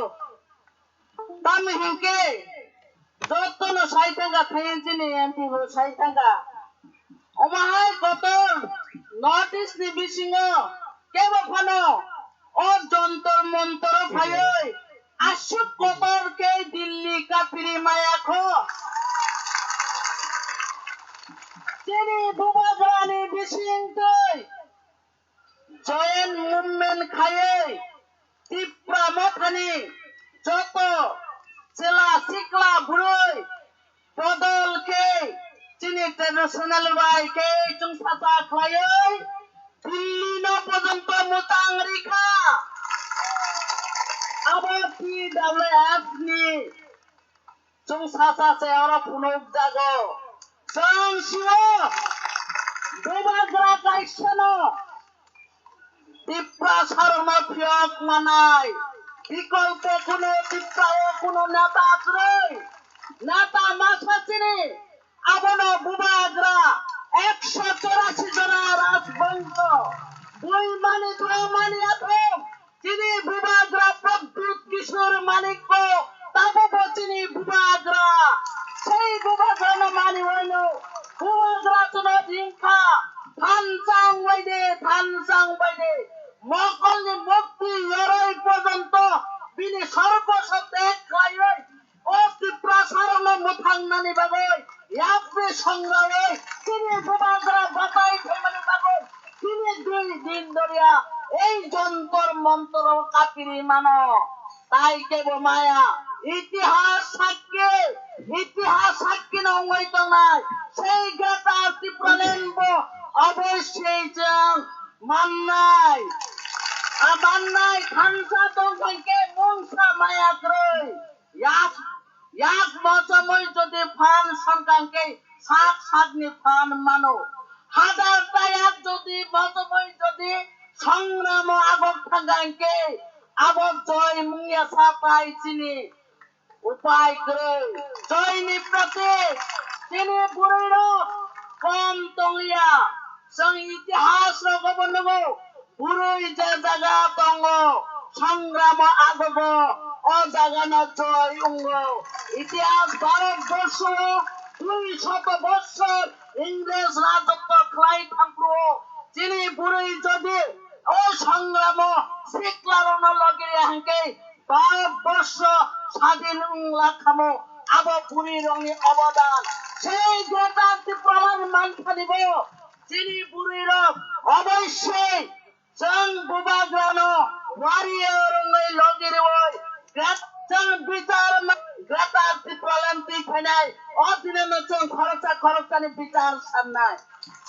तम हिंके जत न साइथांगा थायेंचिनी एमपी बो साइथांगा अमाहाय गतर नॉर्थ ईस्ट नि बिसिङो केबो फानो ओ जंतर मंतर फायै आशुक कतर के दिल्ली का फिरी माया खो चिनी बुबाग्रानि बिसिङै जयन मूवमेंट खायै तिप्रा मथानि जत चेला सिक्ला बुरै बदल के चिनी ट्रेडिशनल बाय के जों साथा खायै दिल्ली न पर्यंत मुतां रिखा अब TWF नि जों साथा से और पुनोक जागो जों सिओ बुबाग्रा गायसनो तिप्रा सारनो फियक मानाय विकल्प कुनो तिप्राओ कुनो नेता आग्रै नेता मासाचिनी आबनो बुबाग्रा 184 जना राजबंश दुई मानी आथम चिनी बुबाग्रा प्रद्युत किशोर मानिक को ताबो बचिनी बुबाग्रा সেই बुबाग्रा न मानि होइनो बुबाग्रा चनो दिंखा थानसां बायदे मकलनि मुक्ति यरै पर्यन्त बिनि सर्वसत्ते खायै ओ तिप्रा सारनो मुथांनानि बागै याफ्रे संग्रामै তিনি बुबाग्रा बाताय थैमानि बागै তিনি 2 दिन धरिया এই যন্তর মন্তর কাপিরি মানো তাই কেব মায়া ইতিহাস সাক্ষী নঙ্গই তংনাই সেই গ্রেটা ত্রিপুরালেন্ব অবশ্যই जों মাননাই খানসা দংখাইকে মংসা মায়াগ্রৈ याक मौसमय যদি ফান সংকাঙ্কে সাগনি ফান মানো হাজারটা এক যদি মৌসময় যদি সংগ্রাম আগক থাকাঙ্কে আবক জয় মুঙ্গিয়া সাপাই চিনি উপায় করে জয়নি প্রতি চিনি বুড়ির কম তংলিয়া जों इतिहास रगबनगो बुरै जे जागा दङ संग्राम आगबो ओ जागाना जय उंगो इतिहास भारतबर्ष 200 বছর इंग्रेज राजत्व खाय थांब्रो चिनी बुरै जदि ओ संग्राम सिक्लारन लगे हांके भारतबर्ष স্বাধীন লাখামো আবো বুড়ি রঙে অবদান সেই গ্রেটারটি প্রমাণ মান খানিব চিনি বুড়ির অবশ্যই जों बुबाग्रानो वारियरङै लगिरवै जों बिचार ग्रेटार टिप्रालेन्ति फैनाय अदिननो जों खरसानि बिचार साननाय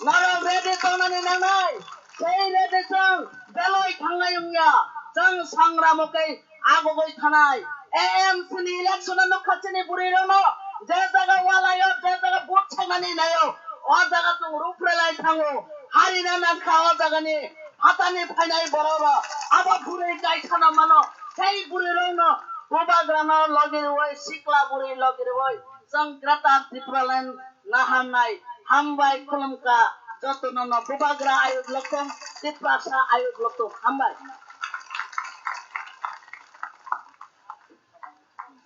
नरम रेडि तंनानै नांनाय সেই रेडि जों बेलय थांनाय उंया जों संग्रामकै आगबै थानाय एएमसी नि इलेक्शननो खाथिनि बुरिरनो जे जागा वालायो जे जागा भोट थांनानै नायो अ जागा जों रुफ्रेलाय थाङो हारिना नाखा अ जागानि हातानि फाइनाय बरर आबा बुरै गायखाना मानो সেই बुरैरनो बुबाग्रानो लगिरवै सिक्ला बुरै लगिरवै जों ग्रेटार टिप्रालेन्ड नाहानाय हामबाय खुलुमका जतननो बुबाग्रा आयोग लखम टिप्रासा आयोग लखम हामबाय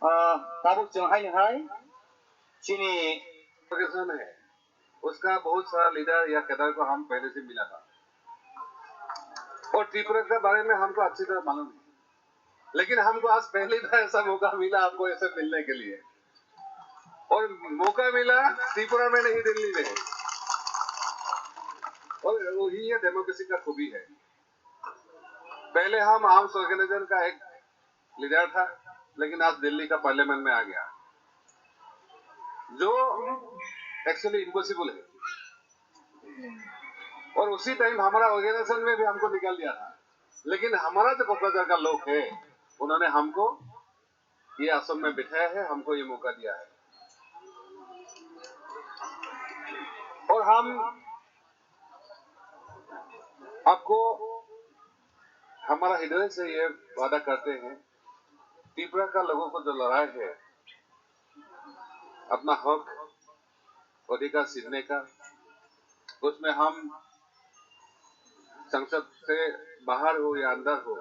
ताबुक जों हाय नहाय चीनी पाकिस्तान है उसका बहुत सारा लीडर या कैडर को हम पहले से मिला था और त्रिपुरा के बारे में हमको अच्छी तरह मालूम है लेकिन हमको आज पहली बार ऐसा मौका मिला आपको ऐसे मिलने के लिए और मौका मिला त्रिपुरा में नहीं दिल्ली में और वही है डेमोक्रेसी का खूबी है पहले हम आर्म्स ऑर्गेनाइजेशन का एक लीडर था लेकिन आज दिल्ली का पार्लियामेंट में आ गया जो एक्चुअली इम्पॉसिबल है और उसी टाइम हमारा ऑर्गेनाइजेशन में भी हमको निकाल दिया था लेकिन हमारा जो कोकराझार का लोग है उन्होंने हमको ये असम में बिठाया है हमको ये मौका दिया है और हम आपको हमारा हृदय से ये वादा करते हैं त्रिपुरा का लोगों को जो लड़ाई है अपना हक अधिकार छीनने का उसमें हम संसद से बाहर हो या अंदर हो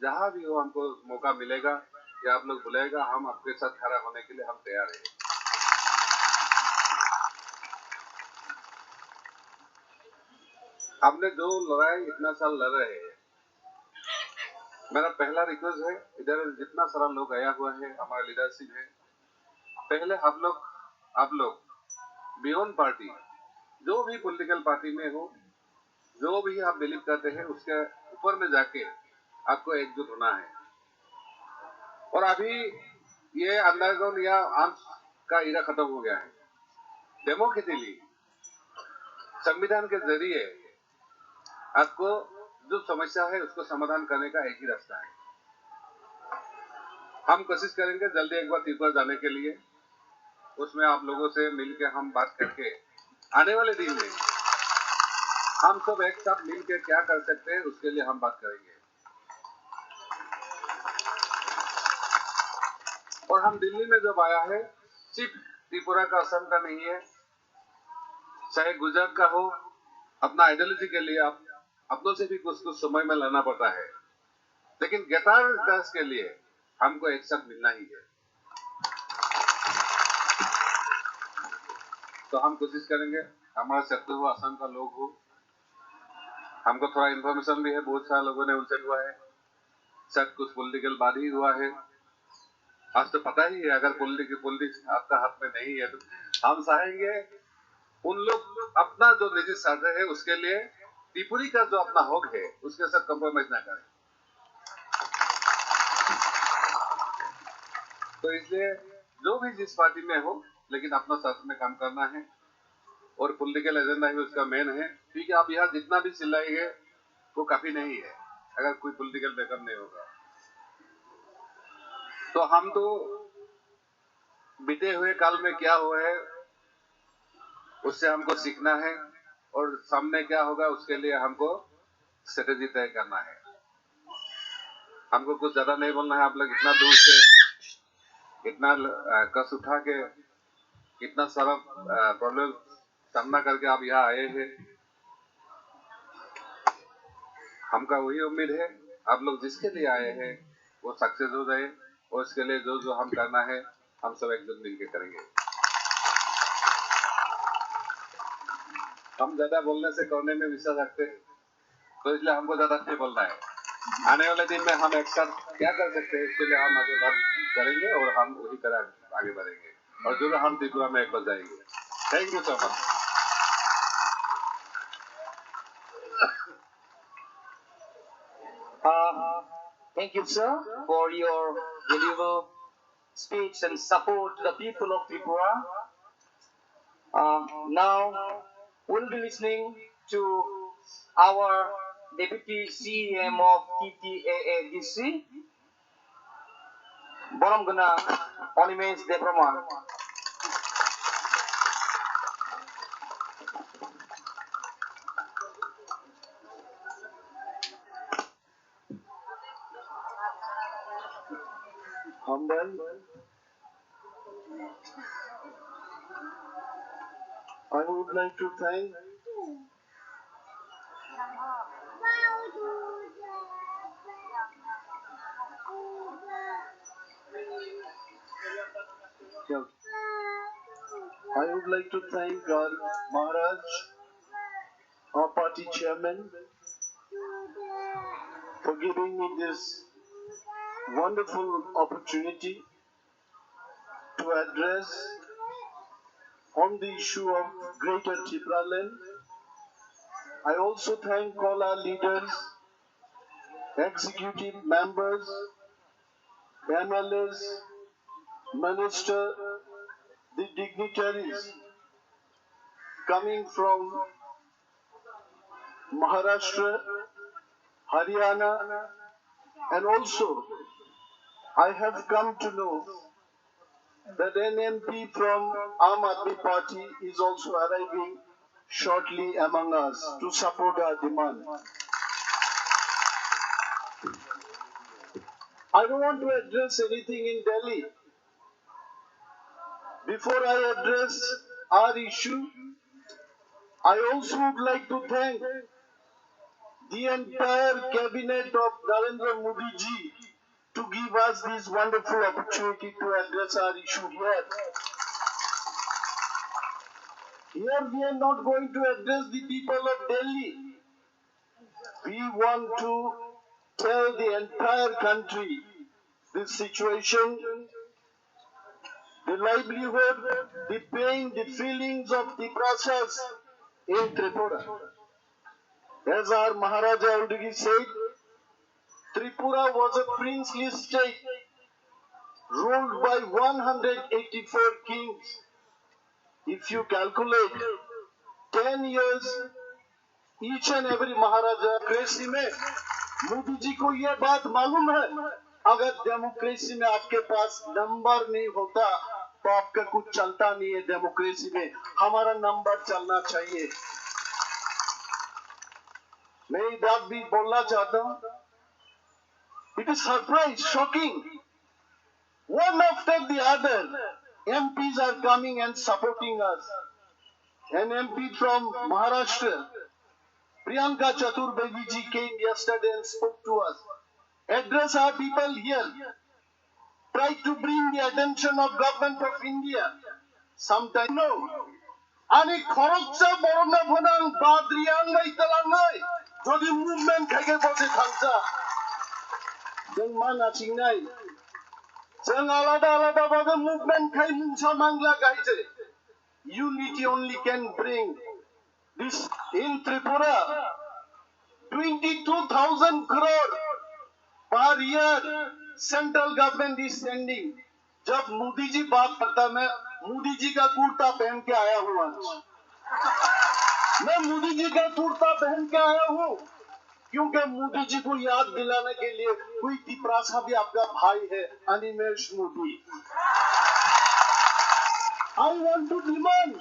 जहां भी हो हमको मौका मिलेगा या आप लोग बुलाएगा हम आपके साथ खड़ा होने के लिए हम तैयार हैं आपने जो लड़ाई इतना साल लड़ रहे हैं मेरा पहला रिक्वेस्ट है इधर जितना सारा लोग आया हुआ है हमारा लीडरशिप है पहले आप लोग बियॉन्ड पार्टी जो भी पॉलिटिकल पार्टी में हो जो भी आप बिलीव करते हैं उसके ऊपर में जाके आपको एकजुट होना है और अभी ये अंडरग्राउंड या आर्म्स का इरा खत्म हो गया है डेमोक्रेटिकली संविधान के जरिए आपको जो समस्या है उसको समाधान करने का एक ही रास्ता है हम कोशिश करेंगे जल्दी एक बार त्रिपुरा जाने के लिए उसमें आप लोगों से मिलकर हम बात करके आने वाले दिन में हम सब एक साथ मिलकर क्या कर सकते हैं उसके लिए हम बात करेंगे और हम दिल्ली में जब आया है सिर्फ त्रिपुरा का असम का नहीं है चाहे गुजरात का हो अपना आइडियोलॉजी के लिए आप अपनों से भी कुछ समय में लड़ना पड़ता है लेकिन गेटार दास के लिए हमको एक साथ मिलना ही है तो हम कोशिश करेंगे हमारा शत्रु हो असम का लोग हो हमको थोड़ा इन्फॉर्मेशन भी है बहुत सारे लोगों ने उनसे हुआ है शायद कुछ पॉलिटिकल बात ही हुआ है आज तो पता ही है अगर पॉलिटिक्स आपका हाथ में नहीं है तो हम चाहेंगे उन लोग अपना जो निजी स्वार्थ है उसके लिए त्रिपुरी का जो अपना हक है उसके साथ कॉम्प्रोमाइज ना करें तो इसलिए जो भी जिस पार्टी में हो लेकिन अपना साथ में काम करना है और पॉलिटिकल एजेंडा ही उसका मेन है क्योंकि आप यहाँ जितना भी चिल्लाएंगे वो काफी नहीं है अगर कोई पॉलिटिकल बैकअप नहीं होगा तो हम तो बीते हुए काल में क्या हुआ है उससे हमको सीखना है और सामने क्या होगा उसके लिए हमको स्ट्रेटेजी तय करना है हमको कुछ ज्यादा नहीं बोलना है आप लोग इतना दूर से इतना कस उठा के इतना सारा प्रॉब्लम सामना करके आप यहाँ आए हैं हमका वही उम्मीद है आप लोग जिसके लिए आए हैं वो सक्सेस हो जाए और इसके लिए जो जो हम करना है हम सब एकजुट मिलकर करेंगे हम ज्यादा बोलने से करने में विश्वास रखते हैं तो इसलिए हमको ज्यादा नहीं बोलना है आने वाले दिन में हम एक साथ क्या कर सकते हैं इसके लिए हम आगे बात करेंगे और हम वही तरह आगे बढ़ेंगे और जरूर हम त्रिपुरा में एक बार जाएंगे thank you so much Thank you, sir, for your valuable speech and support to the people of Tripura. Now, we'll be listening to our Deputy CM of TTAADC, Bonamgana Onimes Depraman. Humble, I would like to thank I would like to thank our Maharaj, our party chairman, for giving me this wonderful opportunity to address on the issue of Greater Tipraland. I also thank all our leaders, executive members, MLAs, minister, the dignitaries coming from Maharashtra, Haryana, and also I have come to know that an MP from Aam Aadmi Party is also arriving shortly among us to support our demand. I don't want to address anything in Delhi. Before I address our issue, I also would like to thank the entire cabinet of Narendra Modi ji to give us this wonderful opportunity to address our issue here. Here we are not going to address the people of Delhi. We want to tell the entire country this situation, the livelihood, the pain, the feelings of the process in Tripura. As our Maharaja already said, Tripura was a princely state ruled by 184 kings. If you calculate 10 years, each and every Maharaja democracy में मोदी जी को ये बात मालूम है, अगर डेमोक्रेसी में आपके पास नंबर नहीं होता तो आपका कुछ चलता नहीं है। डेमोक्रेसी में हमारा नंबर चलना चाहिए। मैं ये बात भी बोलना चाहता हूँ। It is surprise, shocking. One after the other, MPs are coming and supporting us. An MP from Maharashtra, Priyanka Chaturvedi ji, came yesterday and spoke to us. Address our people here. Try to bring the attention of government of India. Sometime no. Ani khorokcha borona bhanang badriyan mai talangai. Jodi movement khage bose khangsa. Jeng mana chingnai. Jeng alada bade movement khai mungsa mangla gaise. Unity only can bring this in Tripura. 22,000 crore per year central government is sending. जब मोदी जी बात करता, मैं मोदी जी का कुर्ता पहन के आया हूँ आज। मैं मोदी जी का कुर्ता पहन के आया हूँ क्योंकि मोदी जी को याद दिलाने के लिए कोई तिपरासा भी आपका भाई है, Animesh Modi. I want to demand,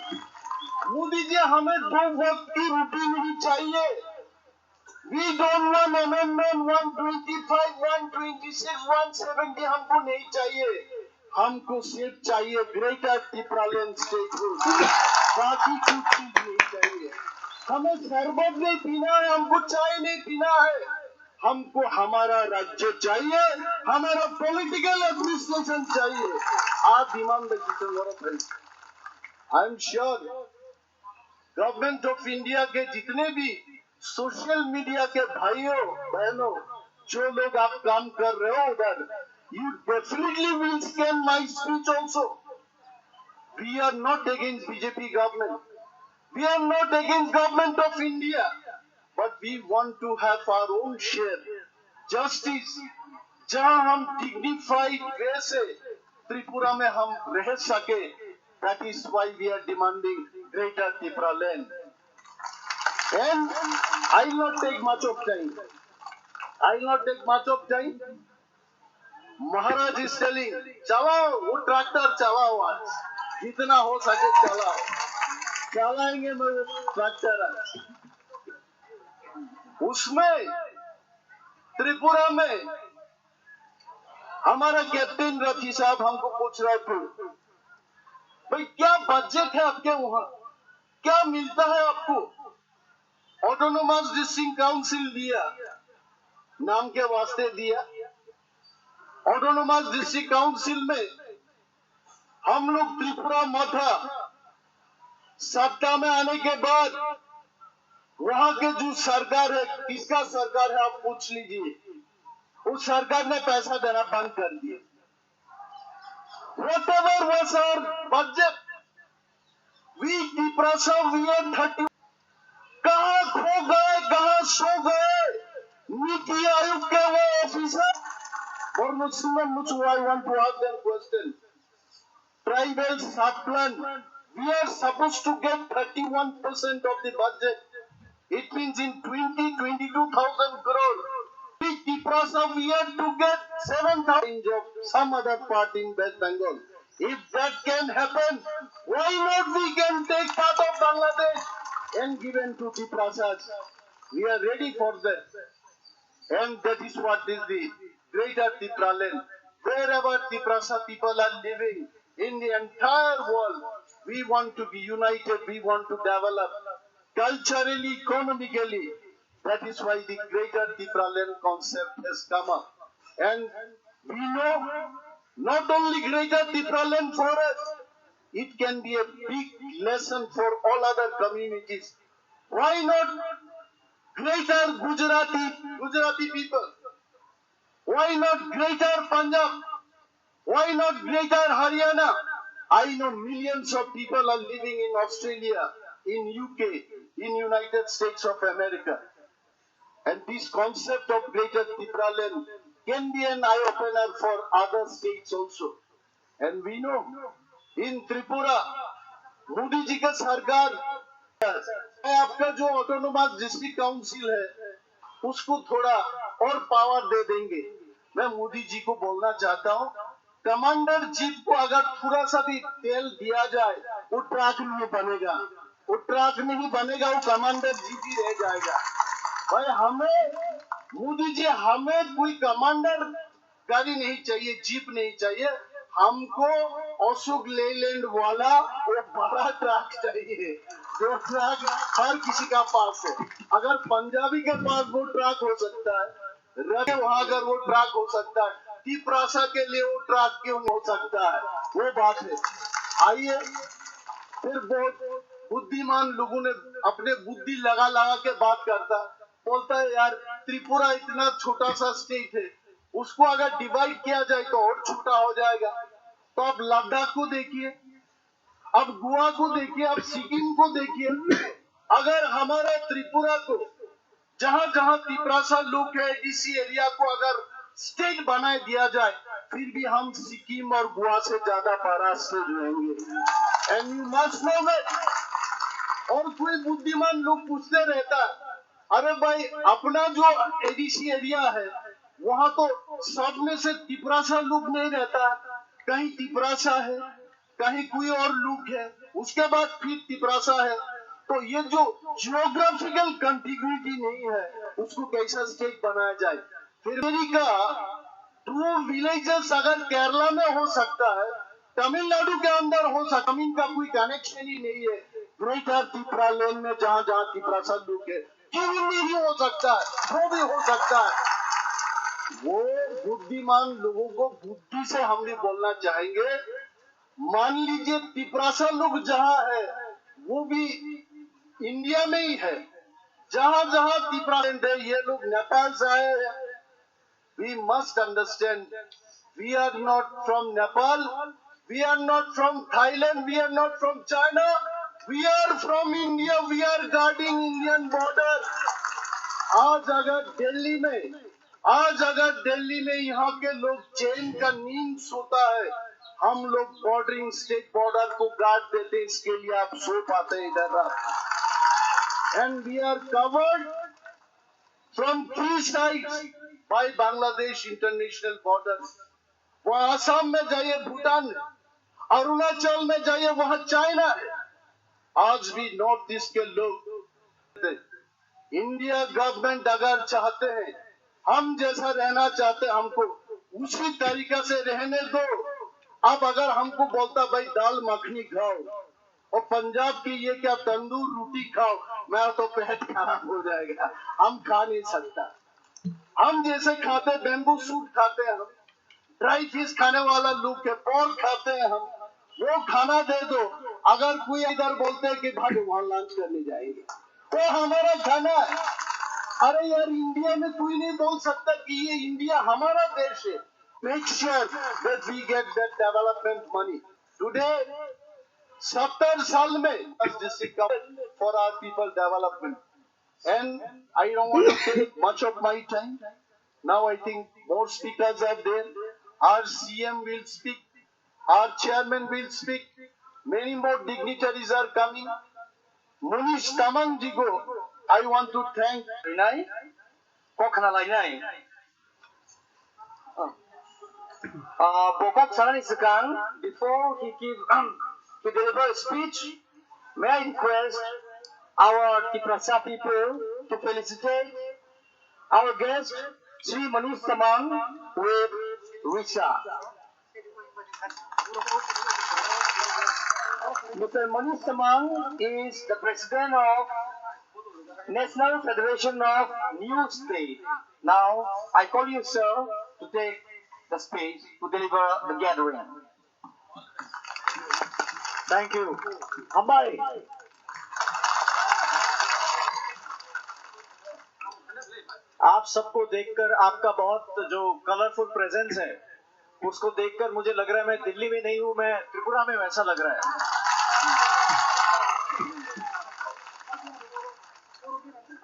Modi ji हमें 2 वक्त की रोटी नहीं चाहिए। We don't want amendment 125, 126, 170 हमको नहीं चाहिए। हमको सिर्फ चाहिए ग्रेटर टिपरालैंड स्टेट को, बाकी कुछ चीज नहीं चाहिए। हमें शरबत नहीं पीना है, हमको चाय नहीं पीना है, हमको हमारा राज्य चाहिए, हमारा पॉलिटिकल एडमिनिस्ट्रेशन चाहिए। आप डिमांड में I am sure government of India के जितने भी सोशल मीडिया के भाइयों बहनों, जो लोग आप काम कर रहे हो उधर, you definitely will scan my speech also. We are not against BJP government. We are not against government of India. But we want to have our own share. Justice, जहाँ हम dignified way से त्रिपुरा में हम रह सके, that is why we are demanding greater Tipraland. And I will not take much of time. I will not take much of time. Maharaj is telling, चलाओ वो ट्रैक्टर चलाओ आज, जितना हो सके चलाओ। चलाएंगे मैं वो ट्रैक्टर आज। उसमें त्रिपुरा में हमारा कैप्टन रथी साहब हमको पूछ रहा था, भाई क्या बजट है आपके वहाँ, क्या मिलता है आपको? ऑटोनोमस डिस्ट्रिक्ट काउंसिल दिया, नाम के वास्ते दिया। ऑटोनोमस डिस्ट्रिक्ट काउंसिल में हम लोग त्रिपुरा मथा सत्ता में आने के बाद वहां के जो सरकार है, किसका सरकार है आप पूछ लीजिए, उस सरकार ने पैसा देना बंद कर दिया। Whatever was our budget, we Tiprasa, we are 30. कहाँ खो गए, कहाँ सो गए नीति आयोग के वो ऑफिसर? और मुझसे I want to ask them question. Tribal sub-plan, we are supposed to get 31% of the budget. It means in 22,000 crore. Tiprasa, we have to get 7,000 of some other part in West Bengal. If that can happen, why not we can take part of Bangladesh and given to Tiprasa? We are ready for that. And that is what is the greater Tipraland. Wherever Tiprasa people are living in the entire world, we want to be united, we want to develop culturally, economically. That is why the greater Tipraland concept has come up. And we know not only greater Tipraland for us, it can be a big lesson for all other communities. Why not greater Gujarati people? Why not greater Punjab? Why not greater Haryana? I know millions of people are living in Australia, in UK, in United States of America. And this concept of greater Tipraland can be an eye-opener for other states also. And we know, in Tripura, Modi ji का सरकार, आपका जो ऑटोनोमस डिस्ट्रिक्ट काउंसिल है, उसको थोड़ा और पावर दे देंगे। मैं मोदी जी को बोलना चाहता हूँ, कमांडर जीप को अगर थोड़ा सा भी तेल दिया जाए, वो ट्रक नहीं बनेगा, वो कमांडर जीप ही रह जाएगा। भाई हमें मोदी जी, हमें कोई कमांडर गाड़ी नहीं चाहिए, जीप नहीं चाहिए, हमको अशोक लेलैंड वाला वो बड़ा ट्रक चाहिए, जो ट्रक हर किसी का पास है। अगर पंजाबी के पास वो ट्रक हो सकता है, वहां अगर वो ट्रक हो सकता है, तिप्रासा के लिए वो ट्रक क्यों हो सकता है? वो बात है। आइए, फिर बहुत बुद्धिमान लोगों ने अपने बुद्धि लगा के बात करता, बोलता है यार त्रिपुरा इतना छोटा सा स्टेट है, उसको अगर डिवाइड किया जाए तो और छोटा हो जाएगा। तो अब लद्दाख को देखिए, अब गोवा को देखिए, अब सिक्किम को देखिए। अगर हमारा त्रिपुरा को जहां जहां तिप्रासा लोग है, इसी एरिया को अगर स्टेट बना दिया जाए, फिर भी हम सिक्किम और गोवा से ज्यादा महाराष्ट्र रहेंगे। And you must know that. और कोई बुद्धिमान लोग पूछते रहता, अरे भाई अपना जो एडीसी एरिया है, वहां तो सब में से तिप्रासा लोग नहीं रहता, कहीं तिप्रासा है, कहीं कोई और लोग है, उसके बाद फिर तिप्रासा है। तो ये जो जियोग्राफिकल कंटिन्यूटी नहीं है, उसको कैसा स्टेट बनाया जाए? फिर अमेरिका 2 विलेजेस अगर केरला में हो सकता है, तमिलनाडु के अंदर हो सकता, जमीन का कोई कनेक्शन ही नहीं है ग्रेटर तिप्रालैंड में, जहां जहां तिप्रासा लोग है, क्यों नहीं हो सकता है? वो भी हो सकता है। वो बुद्धिमान लोगों को बुद्धि से हम भी बोलना चाहेंगे। मान लीजिए तिप्रासा लोग जहां है, वो भी इंडिया में ही है, जहां जहां तिप्रासा है, ये लोग नेपाल से आए हैं। We must understand, we are not from Nepal, we are not from Thailand, we are not from China, we are from India, we are guarding Indian border. आज अगर दिल्ली में यहाँ के लोग चैन का नींद सोता है, हम लोग बॉर्डरिंग स्टेट बॉर्डर को गार्ड देते, इसके लिए आप सो पाते हैं इधर रात। And we are covered from 3 sides by Bangladesh international border. वहाँ आसाम में जाइए भूटान है, अरुणाचल में जाइए वहाँ चाइना है। आज भी नॉर्थ ईस्ट के लोग, इंडिया गवर्नमेंट अगर चाहते हैं, हम जैसा रहना चाहते, हमको उसी तरीका से रहने दो। अब अगर हमको बोलता भाई दाल मखनी खाओ और पंजाब की ये क्या तंदूर रोटी खाओ, मैं तो पेट खराब हो जाएगा, हम खा नहीं सकता। हम जैसे खाते, बेम्बू सूट खाते हैं, हम ड्राई फिश खाने वाला लोग के पोर्क खाते हैं, हम वो खाना दे दो। अगर कोई इधर बोलते हैं कि भाई वहां लॉन्च करने जाएंगे, वो हमारा खाना है। अरे यार, इंडिया में कोई नहीं बोल सकता कि ये इंडिया हमारा देश है। Make sure that we get that development money. Today, 70 साल में district for our people development. And I don't want to take much of my time. Now I think more speakers are there. Our CM will speak. Our chairman will speak. Many more dignitaries are coming. Munish Tamang Jigo, I want to thank. Inay, kokana lainay. Bokok Saran Isakang, before he deliver a speech, may I request our Tiprasa people to felicitate our guest, Sri Manish Tamang, with Risha. Mr. Manish Tamang is the president of National Federation of New State. Now, I call you, sir, to take the speech to deliver the gathering. Thank you. Hambai. आप सबको देखकर, आपका बहुत जो कलरफुल प्रेजेंस है, उसको देखकर मुझे लग रहा है मैं दिल्ली में नहीं हूं, मैं त्रिपुरा में वैसा लग रहा है।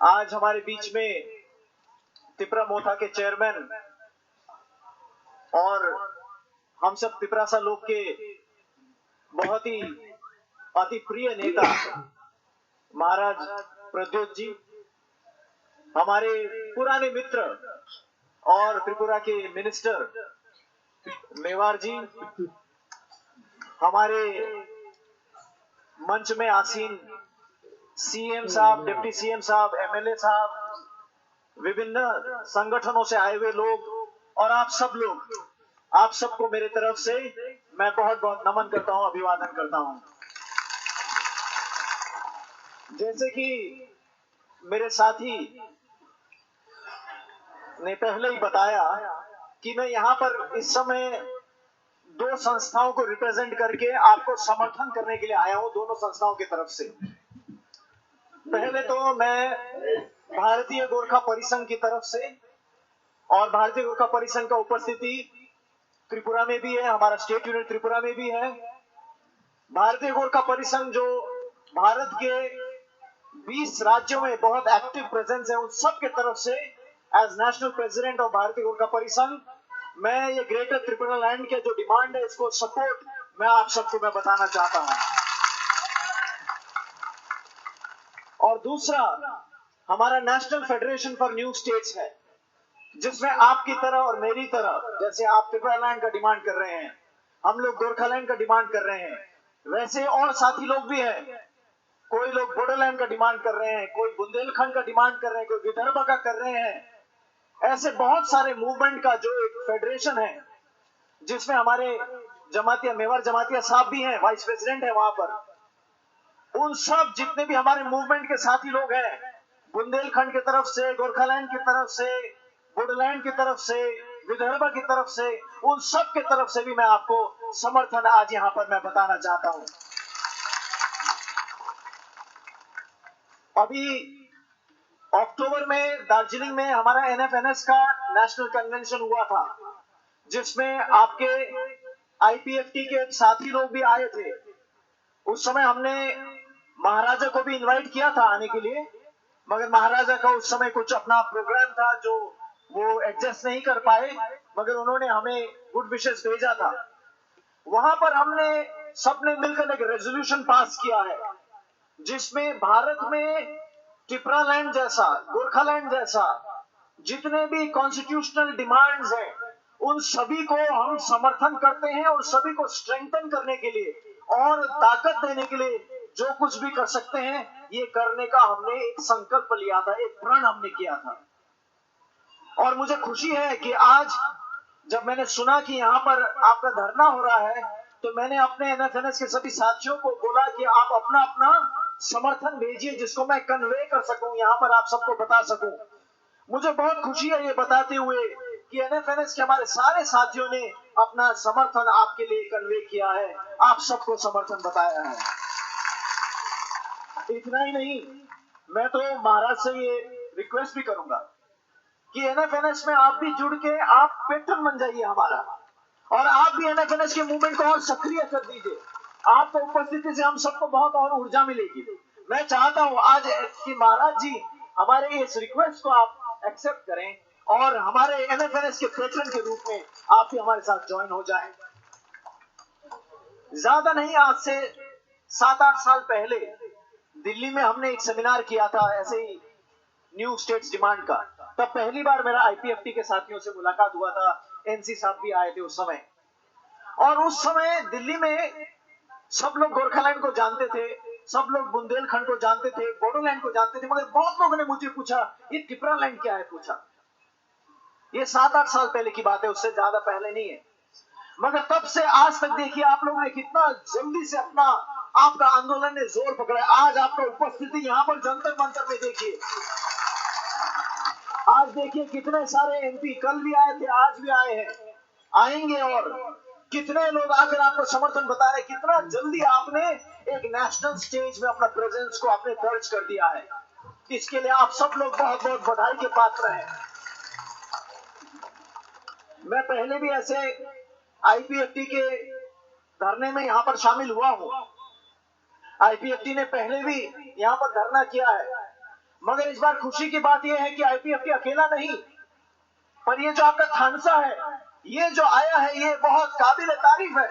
आज हमारे बीच में त्रिपुरा मोथा के चेयरमैन और हम सब त्रिपुरासा लोग के बहुत ही अति प्रिय नेता महाराज प्रद्योत जी, हमारे पुराने मित्र और त्रिपुरा के मिनिस्टर मेवार जी, हमारे मंच में आसीन सीएम साहब, डिप्टी सीएम साहब, एमएलए साहब, विभिन्न संगठनों से आए हुए लोग और आप सब लोग, आप सबको मेरे तरफ से मैं बहुत बहुत नमन करता हूं, अभिवादन करता हूं। जैसे कि मेरे साथी ने पहले ही बताया कि मैं यहाँ पर इस समय दो संस्थाओं को रिप्रेजेंट करके आपको समर्थन करने के लिए आया हूं, दोनों संस्थाओं की तरफ से। पहले तो मैं भारतीय गोरखा परिसंघ की तरफ से, और भारतीय गोरखा परिसंघ का उपस्थिति त्रिपुरा में भी है, हमारा स्टेट यूनिट त्रिपुरा में भी है। भारतीय गोरखा परिसंघ जो भारत के 20 राज्यों में बहुत एक्टिव प्रेजेंस है, उन सब के तरफ से एज नेशनल प्रेसिडेंट ऑफ भारतीय गोरखा परिसंघ मैं ये ग्रेटर त्रिपुरा लैंड के जो डिमांड है, इसको सपोर्ट मैं आप सबको मैं बताना चाहता हूं। और दूसरा, हमारा national federation for new states है, जिसमें आपकी तरह और मेरी तरह, जैसे आप त्रिपुरा लैंड का डिमांड कर रहे हैं, हम लोग गोरखालैंड का डिमांड कर रहे हैं, वैसे और साथी लोग भी हैं। कोई लोग बोडोलैंड का डिमांड कर रहे हैं, कोई बुंदेलखंड का डिमांड कर रहे हैं, कोई विदर्भ का कर रहे हैं। ऐसे बहुत सारे मूवमेंट का जो एक फेडरेशन है, जिसमें हमारे जमातिया, मेवार जमातिया साहब भी हैं, वाइस प्रेसिडेंट है वहां पर। उन सब जितने भी हमारे मूवमेंट के साथी लोग हैं, बुंदेलखंड की तरफ से, गोरखालैंड की तरफ से, बोडोलैंड की तरफ से, विदर्भ की तरफ से, उन सब की तरफ से भी मैं आपको समर्थन आज यहाँ पर मैं बताना चाहता हूं। अभी अक्टूबर में दार्जिलिंग में हमारा एनएफएनएस का नेशनल कन्वेंशन हुआ था, जिसमें आपके आईपीएफटी के साथी लोग भी आए थे। उस समय हमने महाराजा को भी इनवाइट किया था आने के लिए, मगर महाराजा का उस समय कुछ अपना प्रोग्राम था जो वो एडजस्ट नहीं कर पाए, मगर उन्होंने हमें गुड विशेस भेजा था। वहां पर हमने सबने मिलकर एक रेजोल्यूशन पास किया है, जिसमें भारत में त्रिपुरा लैंड जैसा, गोरखालैंड जैसा जितने भी कॉन्स्टिट्यूशनल डिमांड्स हैं, उन सभी को हम समर्थन करते हैं और सभी को स्ट्रेंथन करने के लिए और ताकत देने के लिए जो कुछ भी कर सकते हैं, ये करने का हमने एक संकल्प लिया था, एक प्रण हमने किया था। और मुझे खुशी है कि आज जब मैंने सुना कि यहाँ पर आपका धरना हो रहा है, तो मैंने अपने एनएफएनएस के सभी साथियों को बोला कि आप अपना अपना समर्थन भेजिए, जिसको मैं कन्वे कर सकूं, यहाँ पर आप सबको बता सकूं। मुझे बहुत खुशी है ये बताते हुए कि एनएफएनएस के हमारे सारे साथियों ने अपना समर्थन आपके लिए कन्वे किया है, आप सबको समर्थन बताया है। इतना ही नहीं, मैं तो महाराज से ये रिक्वेस्ट भी करूंगा कि एनएफएनएस में आप भी जुड़ के आप पेट्रन बन जाइए हमारा, और आप भी एनएफएनएस के मूवमेंट को और सक्रिय कर दीजिए। आपकी उपस्थिति से हम सबको बहुत और ऊर्जा मिलेगी। मैं चाहता हूं आज कि महाराज जी हमारे इस रिक्वेस्ट को आप एक्सेप्ट करें और हमारे एनएफएनएस के पेट्रन के रूप में आप भी हमारे साथ ज्वाइन हो जाएं। ज्यादा नहीं, आज से 7-8 साल पहले दिल्ली में हमने एक सेमिनार किया था ऐसे ही न्यू स्टेट्स डिमांड का। तब पहली बार मेरा आईपीएफटी के साथियों से मुलाकात हुआ था। एनसी साहब भी आए थे उस समय, और उस समय दिल्ली में सब लोग गोरखालैंड को जानते थे, सब लोग बुंदेलखंड को जानते थे, बोडोलैंड को जानते थे, मगर बहुत लोगों ने मुझे पूछा ये टिपरालैंड क्या है। पूछा, ये 7-8 साल पहले की बात है, उससे ज्यादा पहले नहीं है। मगर तब से आज तक देखिए आप लोगों ने कितना जल्दी से आपका आंदोलन ने जोर पकड़ा। आज आपका उपस्थिति यहाँ पर जंतर मंतर में देखिए, आज देखिए कितने सारे एमपी कल भी आए थे, आज भी आए हैं, आएंगे, और कितने लोग आकर आपको समर्थन बता रहे। कितना जल्दी आपने एक नेशनल स्टेज में अपना प्रेजेंस को आपने दर्ज कर दिया है। इसके लिए आप सब लोग बहुत बहुत बधाई के पात्र हैं। मैं पहले भी ऐसे आईपीएफटी के धरने में यहां पर शामिल हुआ हूं। आईपीएफटी ने पहले भी यहां पर धरना किया है, मगर इस बार खुशी की बात यह है कि आईपीएफटी अकेला नहीं, पर ये जो आपका थानसा है, ये जो आया है, ये बहुत काबिल तारीफ है।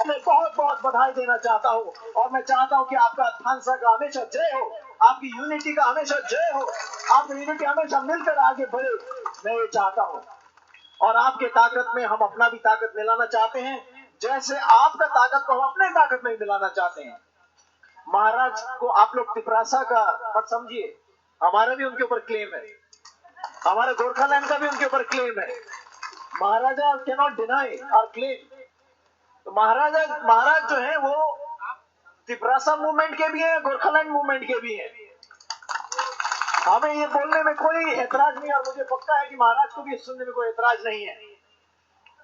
मैं बहुत बहुत बधाई देना चाहता हूँ, और मैं चाहता हूँ कि आपका थानसा का हमेशा जय हो, आपकी यूनिटी का हमेशा जय हो, आपकी यूनिटी हमेशा मिलकर आगे बढ़े, मैं ये चाहता हूँ। और आपके ताकत में हम अपना भी ताकत मिलाना चाहते हैं, जैसे आपका ताकत को हम अपने ताकत में मिलाना चाहते हैं। महाराज को आप लोग तिपरासा का मत समझिए, हमारा भी उनके ऊपर क्लेम है, हमारे गोरखालैंड का भी उनके ऊपर क्लेम है। Maharaja can not deny our claim. तो महाराज जो है वो तिपरासा मूवमेंट के भी हैं, गोरखालैंड मूवमेंट के भी हैं। हमें ये बोलने में कोई ऐतराज नहीं, और मुझे पक्का है कि महाराज को भी सुनने में कोई ऐतराज नहीं है।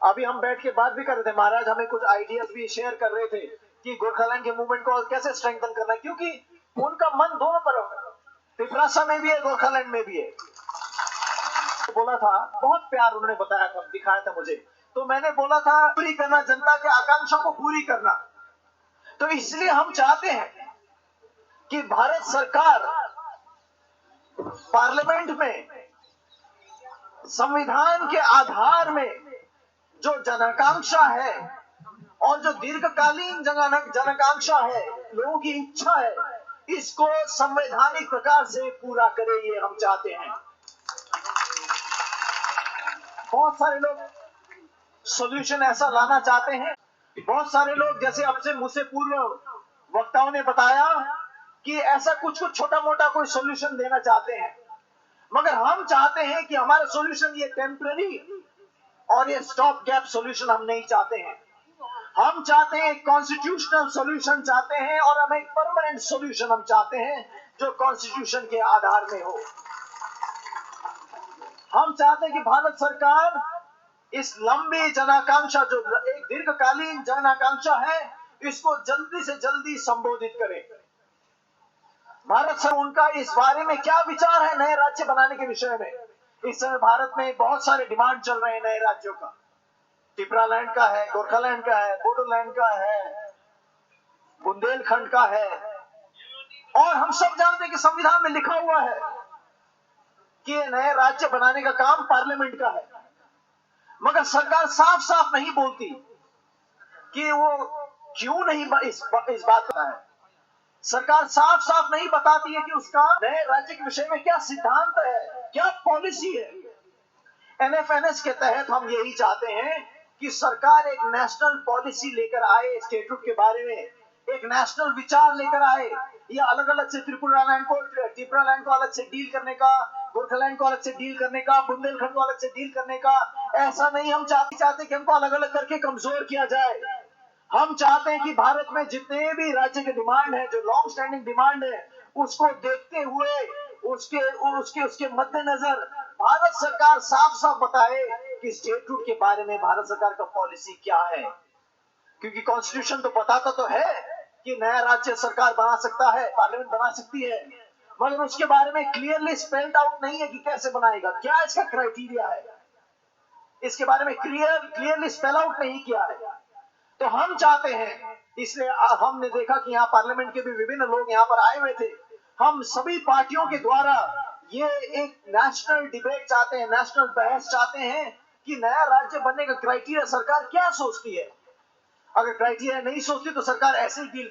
अभी हम बैठ के बात भी कर रहे थे, महाराज हमें कुछ आइडियाज भी शेयर कर रहे थे कि गोरखालैंड के मूवमेंट को कैसे स्ट्रेंथन करना है, क्योंकि उनका मन दोनों तरफ है, तिपरासा में भी है, गोरखालैंड में भी है। बोला था, बहुत प्यार उन्होंने बताया था, दिखाया था मुझे, तो मैंने बोला था पूरी करना, जनता के आकांक्षा को पूरी करना। तो इसलिए हम चाहते हैं कि भारत सरकार पार्लियामेंट में संविधान के आधार में जो जनाकांक्षा है और जो दीर्घकालीन जनाकांक्षा है, लोगों की इच्छा है, इसको संवैधानिक प्रकार से पूरा करे, ये हम चाहते हैं। बहुत सारे लोग सॉल्यूशन ऐसा लाना चाहते हैं, बहुत सारे लोग जैसे अब से मुझसे पूर्व वक्ताओं ने बताया कि ऐसा कुछ छोटा मोटा कोई सॉल्यूशन देना चाहते हैं, मगर हम चाहते हैं कि हमारा सॉल्यूशन ये टेम्पररी और ये स्टॉप गैप सॉल्यूशन हम नहीं चाहते हैं। हम चाहते हैं एक कॉन्स्टिट्यूशनल सॉल्यूशन चाहते हैं, और हम एक परमानेंट सॉल्यूशन हम चाहते हैं जो कॉन्स्टिट्यूशन के आधार में हो। हम चाहते हैं कि भारत सरकार इस लंबी जनाकांक्षा, जो एक दीर्घकालीन जनाकांक्षा है, इसको जल्दी से जल्दी संबोधित करे। भारत सरकार उनका इस बारे में क्या विचार है नए राज्य बनाने के विषय में। इस समय भारत में बहुत सारे डिमांड चल रहे हैं नए राज्यों का, टिपरालैंड का है, गोरखालैंड का है, बोडोलैंड का है, बुंदेलखंड का है, और हम सब जानते हैं कि संविधान में लिखा हुआ है कि नए राज्य बनाने का काम पार्लियामेंट का है, मगर सरकार साफ साफ नहीं बोलती कि वो क्यों नहीं इस बात का है। सरकार साफ साफ नहीं बताती है कि उसका नए राज्य के विषय में क्या सिद्धांत है, क्या पॉलिसी है। एनएफएनएस के तहत हम यही चाहते हैं कि सरकार एक नेशनल पॉलिसी लेकर आए, स्टेटूट के बारे में एक नेशनल विचार लेकर आए। या अलग अलग से टिपरालैंड को अलग से डील करने का, गोरखालैंड को अलग से डील करने का, बुंदेलखंड को अलग से डील करने का, ऐसा नहीं हम चाहते कि हमको अलग अलग करके कमजोर किया जाए। हम चाहते हैं कि भारत में जितने भी राज्य के डिमांड है, जो लॉन्ग स्टैंडिंग डिमांड है, उसको देखते हुए उसके मद्देनजर भारत सरकार साफ साफ बताए कि स्टेटूट के बारे में भारत सरकार का पॉलिसी क्या है। क्योंकि कॉन्स्टिट्यूशन तो बताता तो है कि नया राज्य सरकार बना सकता है, पार्लियामेंट बना सकती है, मगर उसके बारे में क्लियरली स्पेल्ड आउट नहीं है कि कैसे बनाएगा, क्या इसका क्राइटेरिया है, इसके बारे में क्लियरली स्पेल आउट नहीं किया है। तो हम चाहते हैं, इसलिए हमने देखा कि यहाँ पार्लियामेंट के भी विभिन्न लोग यहाँ पर आए हुए थे, हम सभी पार्टियों के द्वारा ये एक नेशनल डिबेट चाहते हैं, नेशनल बहस चाहते हैं कि नया राज्य बनने का क्राइटेरिया सरकार क्या सोचती है। अगर क्राइटेरिया नहीं सोचती तो सरकार ऐसे ही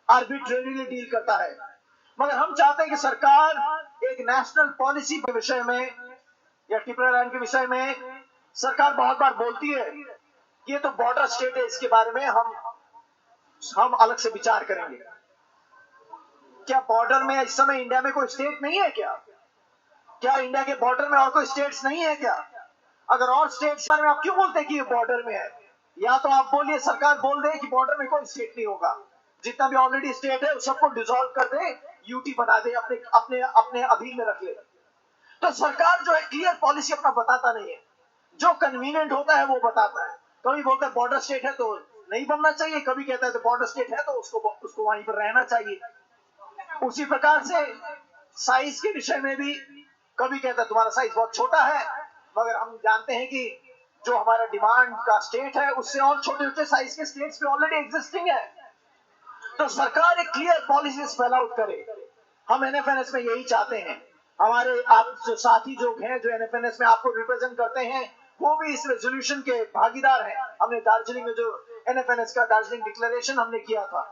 आर्बिट्रेरीली डील करता है, मगर हम चाहते हैं कि सरकार एक नेशनल पॉलिसी के विषय में या टिप्रालैंड के विषय में सरकार बहुत बार बोलती है कि ये तो बॉर्डर स्टेट है, इसके बारे में हम अलग से विचार करेंगे। क्या बॉर्डर में इस समय इंडिया में कोई स्टेट नहीं है क्या इंडिया के बॉर्डर में और कोई स्टेट्स नहीं है क्या? अगर और स्टेट्स में आप क्यों बोलते हैं कि ये बॉर्डर में है? या तो आप बोलिए, सरकार बोल दे कि बॉर्डर में कोई स्टेट नहीं होगा, जितना भी ऑलरेडी स्टेट है सबको डिसॉल्व कर दे, यूटी बना दे, अपने अपने अपने अधीन में रख ले। तो सरकार जो है क्लियर पॉलिसी अपना बताता नहीं है, जो कन्वीनियंट होता है वो बताता है। कभी बोलता है बॉर्डर स्टेट है तो नहीं बनना चाहिए, कभी कहता है तो बॉर्डर स्टेट है तो उसको वहीं पर रहना चाहिए। उसी प्रकार से साइज के विषय में भी कभी कहता है तुम्हारा साइज बहुत छोटा है, मगर हम जानते हैं कि जो हमारा डिमांड का स्टेट है उससे और छोटे छोटे साइज के स्टेट्स पे ऑलरेडी एग्जिस्टिंग है। तो सरकार एक क्लियर पॉलिसी स्पेल आउट करे। हम एनएफएनएस में यही चाहते हैं, हमारे आप जो साथी जो हैं जो एनएफएनएस में आपको रिप्रेजेंट करते हैं वो भी इस रेजोल्यूशन के भागीदार हैं। हमने दार्जिलिंग में जो एनएफएनएस का दार्जिलिंग डिक्लेरेशन हमने किया था,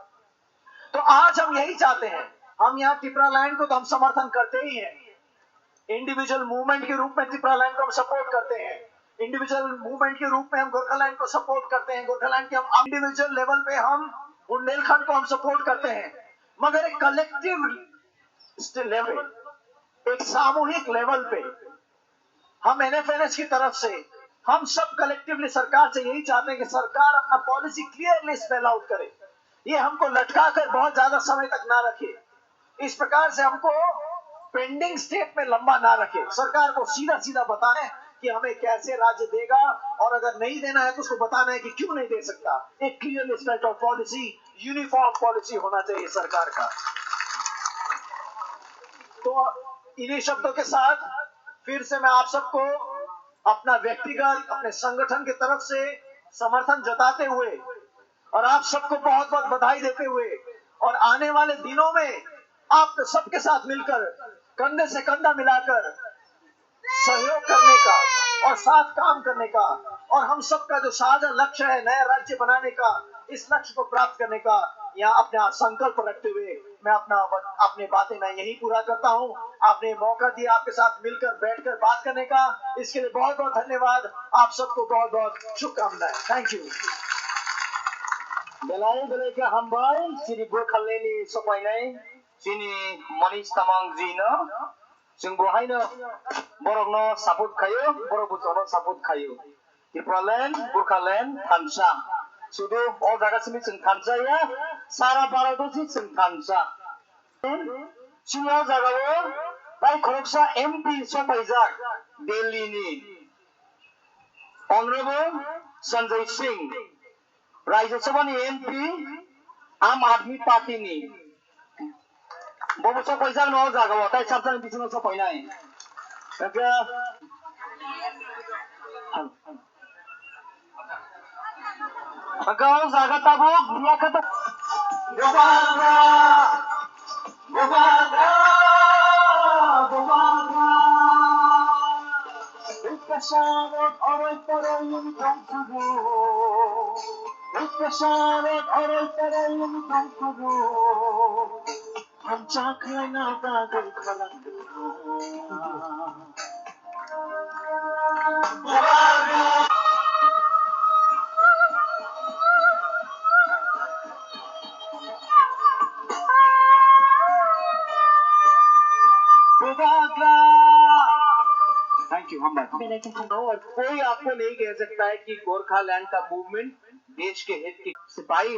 तो आज हम यही चाहते हैं। हम यहाँ टिप्रालैंड को तो हम समर्थन करते ही हैं, इंडिविजुअल मूवमेंट के रूप में टिप्रालैंड को हम सपोर्ट करते हैं, इंडिविजुअल मूवमेंट के रूप में हम गोरखालैंड को सपोर्ट करते हैं, गोरखालैंड के हम इंडिविजुअल लेवल पे हम बुंदेलखंड को हम सपोर्ट करते हैं, मगर एक कलेक्टिव लेवल, एक सामूहिक लेवल पे हम एनएफएनएस की तरफ से हम सब कलेक्टिवली सरकार से यही चाहते हैं कि सरकार अपना पॉलिसी क्लियरली स्पेल आउट करे। ये हमको लटका कर बहुत ज्यादा समय तक ना रखे, इस प्रकार से हमको पेंडिंग स्टेट में लंबा ना रखे। सरकार को सीधा सीधा बताना है कि हमें कैसे राज्य देगा, और अगर नहीं देना है तो उसको बताना है कि क्यों नहीं दे सकता। एक clearly spelled out policy, uniform policy होना चाहिए सरकार का। तो इन्हीं शब्दों के साथ फिर से मैं आप सबको अपना व्यक्तिगत अपने संगठन की तरफ से समर्थन जताते हुए और आप सबको बहुत बहुत बधाई देते हुए, और आने वाले दिनों में आप सबके साथ मिलकर कंधे से कंधा मिलाकर सहयोग करने का और साथ काम करने का, और हम सबका जो साझा लक्ष्य है नया राज्य बनाने का, इस लक्ष्य को प्राप्त करने का यहाँ अपना संकल्प रखते हुए मैं अपनी बातें मैं यही पूरा करता हूँ। आपने मौका दिया आपके साथ मिलकर बैठकर बात करने का, इसके लिए बहुत बहुत धन्यवाद। आप सबको बहुत बहुत शुभकामनाएं। Thank you. बेलायत हामबाय सिरि गोरखालैंडनि सफायनाय जोंनि मनिष तामांजिनो, जों बहायनो बरकनो सापर्ट खायो, बरक बुथनो सापर्ट खायो। टिप्रालैंड गोरखालैंड थानसा सुदु अ जागासिनो जों थानसाया सारा भारतआव जों थानसा सिङाव जागायाव बाय खरकसा एमपि सफायजाक दिल्लीनि ऑनरेबल संजय सिंह, राज्यसभानि एमपि आम आदमी पार्टीनि बबो सफायजाक न'आव जागायाव ताय साबजानि बिथिङाव सफायनाय गाव जागा ताबो बुलाखा थैंक यू। हम और कोई आपको नहीं कह सकता है कि गोरखालैंड का मूवमेंट देश के हित की सिपाही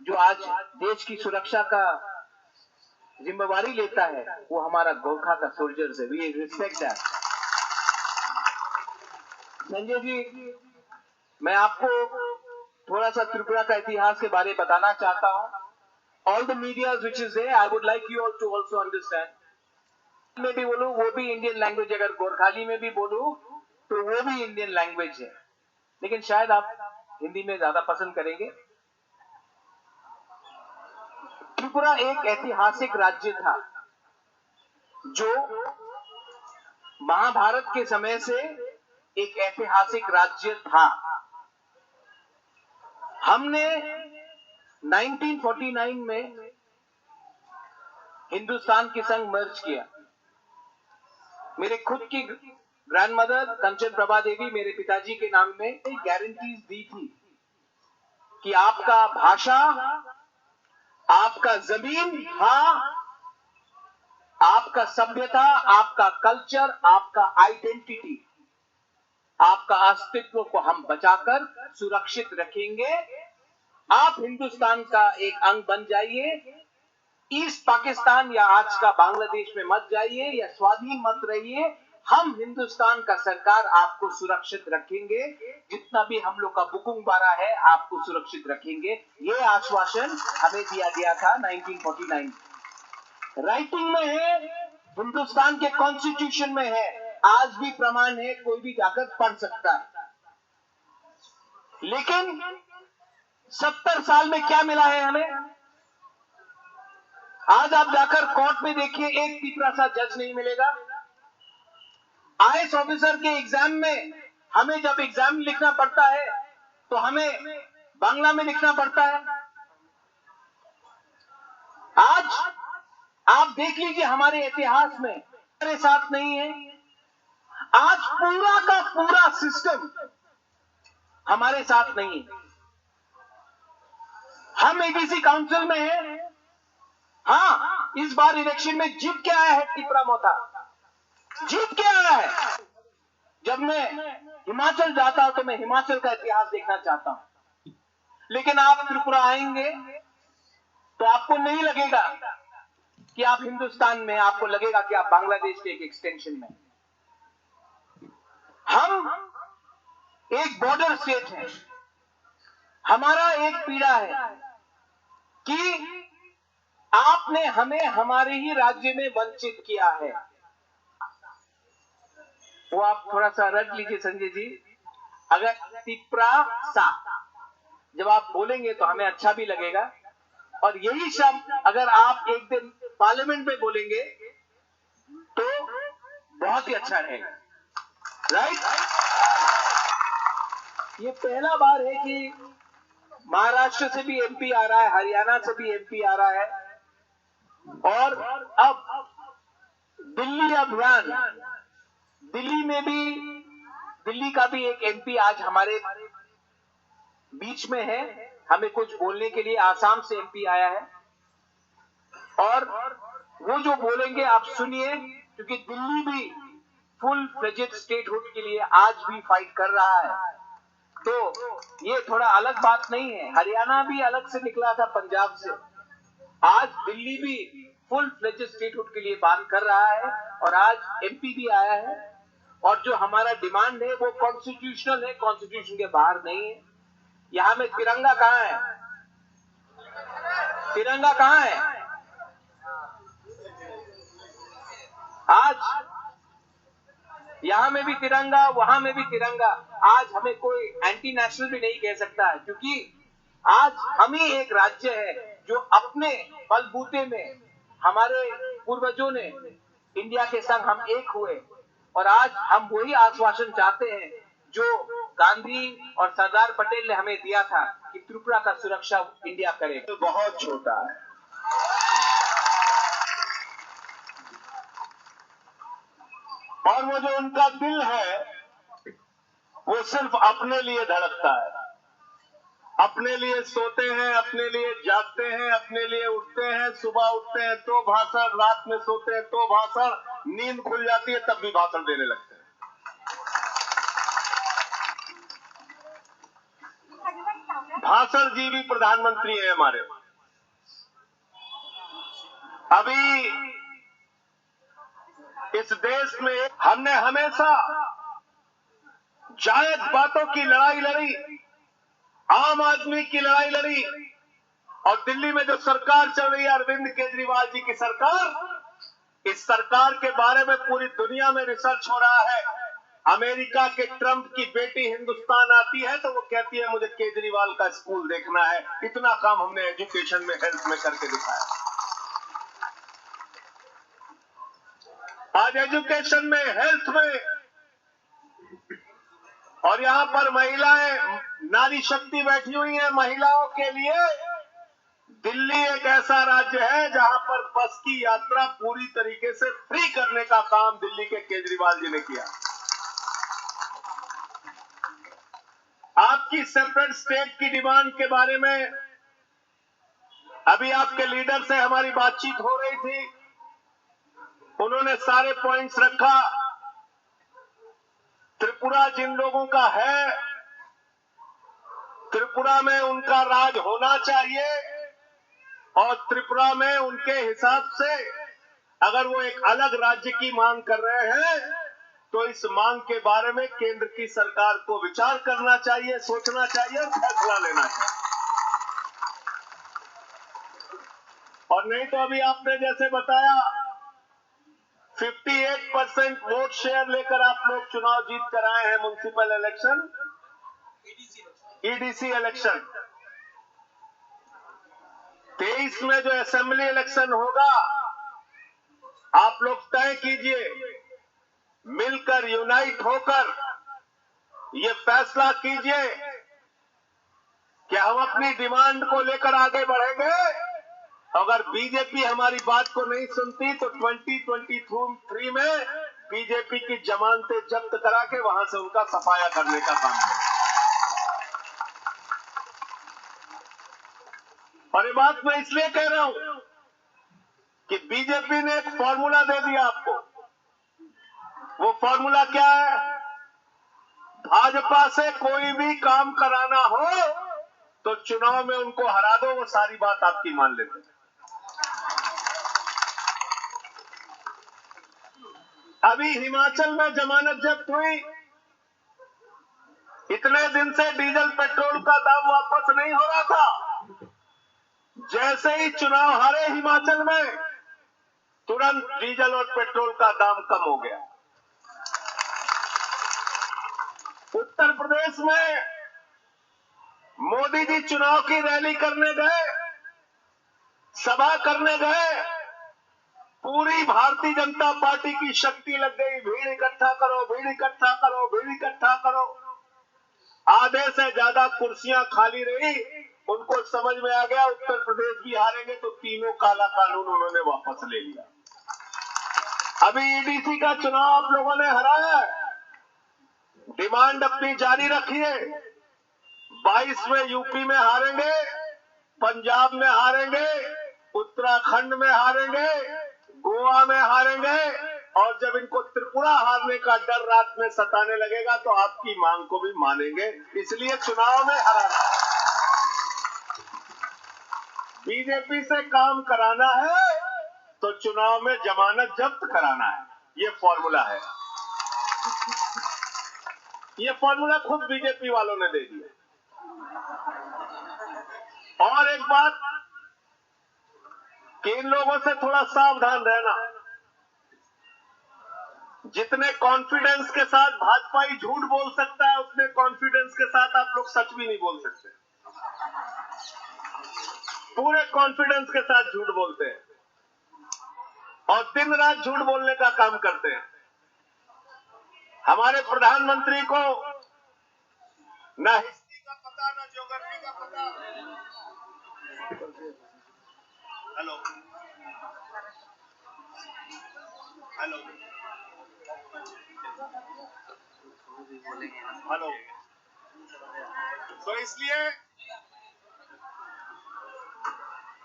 जो आज देश की सुरक्षा का जिम्मेवारी लेता है वो हमारा गोरखा का सोल्जर्स है। We respect that. Sanjay ji, मैं आपको थोड़ा सा त्रिपुरा का इतिहास के बारे में बताना चाहता हूं। all the media which is there, I would like you all to also understand. में भी बोलूं वो भी इंडियन लैंग्वेज, अगर गोरखाली में भी बोलूं तो वो भी इंडियन लैंग्वेज है, लेकिन शायद आप हिंदी में ज्यादा पसंद करेंगे। त्रिपुरा एक ऐतिहासिक राज्य था जो महाभारत के समय से एक ऐतिहासिक राज्य था। हमने 1949 में हिंदुस्तान के संग मर्ज किया। मेरे खुद की ग्रैंडमदर कंचन प्रभा देवी मेरे पिताजी के नाम में गारंटीज दी थी कि आपका भाषा, आपका जमीन, हाँ, आपका सभ्यता, आपका कल्चर, आपका आइडेंटिटी, आपका अस्तित्व को हम बचाकर सुरक्षित रखेंगे। आप हिंदुस्तान का एक अंग बन जाइए, ईस्ट पाकिस्तान या आज का बांग्लादेश में मत जाइए या स्वाधीन मत रहिए, हम हिंदुस्तान का सरकार आपको सुरक्षित रखेंगे, जितना भी हम लोग का बुकुंग बारा है आपको सुरक्षित रखेंगे। ये आश्वासन हमें दिया गया था 1949। राइटिंग में है, हिंदुस्तान के कॉन्स्टिट्यूशन में है, आज भी प्रमाण है, कोई भी जाकर पढ़ सकता है। लेकिन 70 साल में क्या मिला है हमें? आज आप जाकर कोर्ट में देखिए, एक तीसरा सा जज नहीं मिलेगा। आईएएस ऑफिसर के एग्जाम में हमें जब एग्जाम लिखना पड़ता है तो हमें बांग्ला में लिखना पड़ता है। आज आप देख लीजिए हमारे इतिहास में हमारे साथ नहीं है। आज पूरा का पूरा सिस्टम हमारे साथ नहीं है। हम एडीसी काउंसिल में हैं। हाँ, इस बार इलेक्शन में जीत के आया है त्रिपुरा मोता, जीत के आया है। जब मैं हिमाचल जाता हूं तो मैं हिमाचल का इतिहास देखना चाहता हूं, लेकिन आप त्रिपुरा आएंगे तो आपको नहीं लगेगा कि आप हिंदुस्तान में, आपको लगेगा कि आप बांग्लादेश के एक एक्सटेंशन में। हम एक बॉर्डर स्टेट है। हमारा एक पीड़ा है कि आपने हमें हमारे ही राज्य में वंचित किया है। वो आप थोड़ा सा रट लीजिए संजय जी। अगर त्रिपुरा सा जब आप बोलेंगे तो हमें अच्छा भी लगेगा, और यही शब्द अगर आप एक दिन पार्लियामेंट में बोलेंगे तो बहुत ही अच्छा रहेगा, राइट? ये पहला बार है कि महाराष्ट्र से भी एमपी आ रहा है, हरियाणा से भी एमपी आ रहा है, और अब दिल्ली अभियान, दिल्ली में भी, दिल्ली का भी एक एमपी आज हमारे बीच में है, हमें कुछ बोलने के लिए। आसाम से एमपी आया है, और वो जो बोलेंगे आप सुनिए, क्योंकि दिल्ली भी फुल फ्लेजेड स्टेटहुड के लिए आज भी फाइट कर रहा है। तो ये थोड़ा अलग बात नहीं है। हरियाणा भी अलग से निकला था पंजाब से, आज दिल्ली भी फुल फ्लेजेड स्टेटहुड के लिए बात कर रहा है, और आज एमपी भी आया है। और जो हमारा डिमांड है वो कॉन्स्टिट्यूशनल है, कॉन्स्टिट्यूशन के बाहर नहीं है। यहां में तिरंगा कहां है? तिरंगा कहां है? आज यहां में भी तिरंगा, वहां में भी तिरंगा। आज हमें कोई एंटी नेशनल भी नहीं कह सकता है, क्योंकि आज हम ही एक राज्य है जो अपने बलबूते में, हमारे पूर्वजों ने इंडिया के संग हम एक हुए, और आज हम वही आश्वासन चाहते हैं जो गांधी और सरदार पटेल ने हमें दिया था कि त्रिपुरा का सुरक्षा इंडिया करेगा। तो बहुत छोटा है, और वो जो उनका दिल है वो सिर्फ अपने लिए धड़कता है। अपने लिए सोते हैं, अपने लिए जागते हैं, अपने लिए उठते हैं। सुबह उठते हैं तो भाषण, रात में सोते हैं तो भाषण, नींद खुल जाती है तब भी भाषण देने लगते हैं। भाषण जीवी प्रधानमंत्री है हमारे। अभी इस देश में हमने हमेशा जायज बातों की लड़ाई लड़ी, आम आदमी की लड़ाई लड़ी, और दिल्ली में जो सरकार चल रही है अरविंद केजरीवाल जी की सरकार, इस सरकार के बारे में पूरी दुनिया में रिसर्च हो रहा है। अमेरिका के ट्रंप की बेटी हिंदुस्तान आती है तो वो कहती है मुझे केजरीवाल का स्कूल देखना है। इतना काम हमने एजुकेशन में, हेल्थ में करके दिखाया। आज एजुकेशन में, हेल्थ में, और यहां पर महिलाएं, नारी शक्ति बैठी हुई है महिलाओं के लिए। दिल्ली एक ऐसा राज्य है जहां पर बस की यात्रा पूरी तरीके से फ्री करने का काम दिल्ली के केजरीवाल जी ने किया। आपकी सेपरेट स्टेट की डिमांड के बारे में अभी आपके लीडर से हमारी बातचीत हो रही थी, उन्होंने सारे पॉइंट्स रखा। त्रिपुरा जिन लोगों का है, त्रिपुरा में उनका राज होना चाहिए और त्रिपुरा में उनके हिसाब से अगर वो एक अलग राज्य की मांग कर रहे हैं तो इस मांग के बारे में केंद्र की सरकार को विचार करना चाहिए, सोचना चाहिए और फैसला लेना चाहिए। और नहीं तो अभी आपने जैसे बताया 58% वोट शेयर लेकर आप लोग चुनाव जीत कर आए हैं म्युनिसिपल इलेक्शन, ईडीसी इलेक्शन। 23 में जो असेंबली इलेक्शन होगा, आप लोग तय कीजिए, मिलकर यूनाइट होकर ये फैसला कीजिए कि हम अपनी डिमांड को लेकर आगे बढ़ेंगे। अगर बीजेपी हमारी बात को नहीं सुनती तो 2023 में बीजेपी की जमानतें जब्त करा के वहां से उनका सफाया करने का काम करें। और ये बात मैं इसलिए कह रहा हूं कि बीजेपी ने एक फॉर्मूला दे दिया आपको। वो फॉर्मूला क्या है? भाजपा से कोई भी काम कराना हो तो चुनाव में उनको हरा दो, वो सारी बात आपकी मान लेते हैं। अभी हिमाचल में जमानत जब्त हुई, इतने दिन से डीजल पेट्रोल का दाम वापस नहीं हो रहा था। जैसे ही चुनाव हारे हिमाचल में, तुरंत डीजल और पेट्रोल का दाम कम हो गया। उत्तर प्रदेश में मोदी जी चुनाव की रैली करने गए, सभा करने गए, पूरी भारतीय जनता पार्टी की शक्ति लग गई, भीड़ इकट्ठा करो, भीड़ इकट्ठा करो, भीड़ इकट्ठा करो। आधे से ज्यादा कुर्सियां खाली रही। उनको समझ में आ गया उत्तर प्रदेश भी हारेंगे तो तीनों काला कानून उन्होंने वापस ले लिया। अभी ईडीसी का चुनाव आप लोगों ने हराया, डिमांड अपनी जारी रखिए। 22 में यूपी में हारेंगे, पंजाब में हारेंगे, उत्तराखंड में हारेंगे, गोवा में हारेंगे, और जब इनको त्रिपुरा हारने का डर रात में सताने लगेगा तो आपकी मांग को भी मानेंगे। इसलिए चुनाव में हराना है। बीजेपी से काम कराना है तो चुनाव में जमानत जब्त कराना है। ये फॉर्मूला है, ये फॉर्मूला खुद बीजेपी वालों ने दे दिया। और एक बात कि इन लोगों से थोड़ा सावधान रहना। जितने कॉन्फिडेंस के साथ भाजपा ही झूठ बोल सकता है, उतने कॉन्फिडेंस के साथ आप लोग सच भी नहीं बोल सकते। पूरे कॉन्फिडेंस के साथ झूठ बोलते हैं और दिन रात झूठ बोलने का काम करते हैं। हमारे प्रधानमंत्री को ना हिस्ट्री का पता, ना ज्योग्राफी का पता। Hello hello hello. तो इसलिए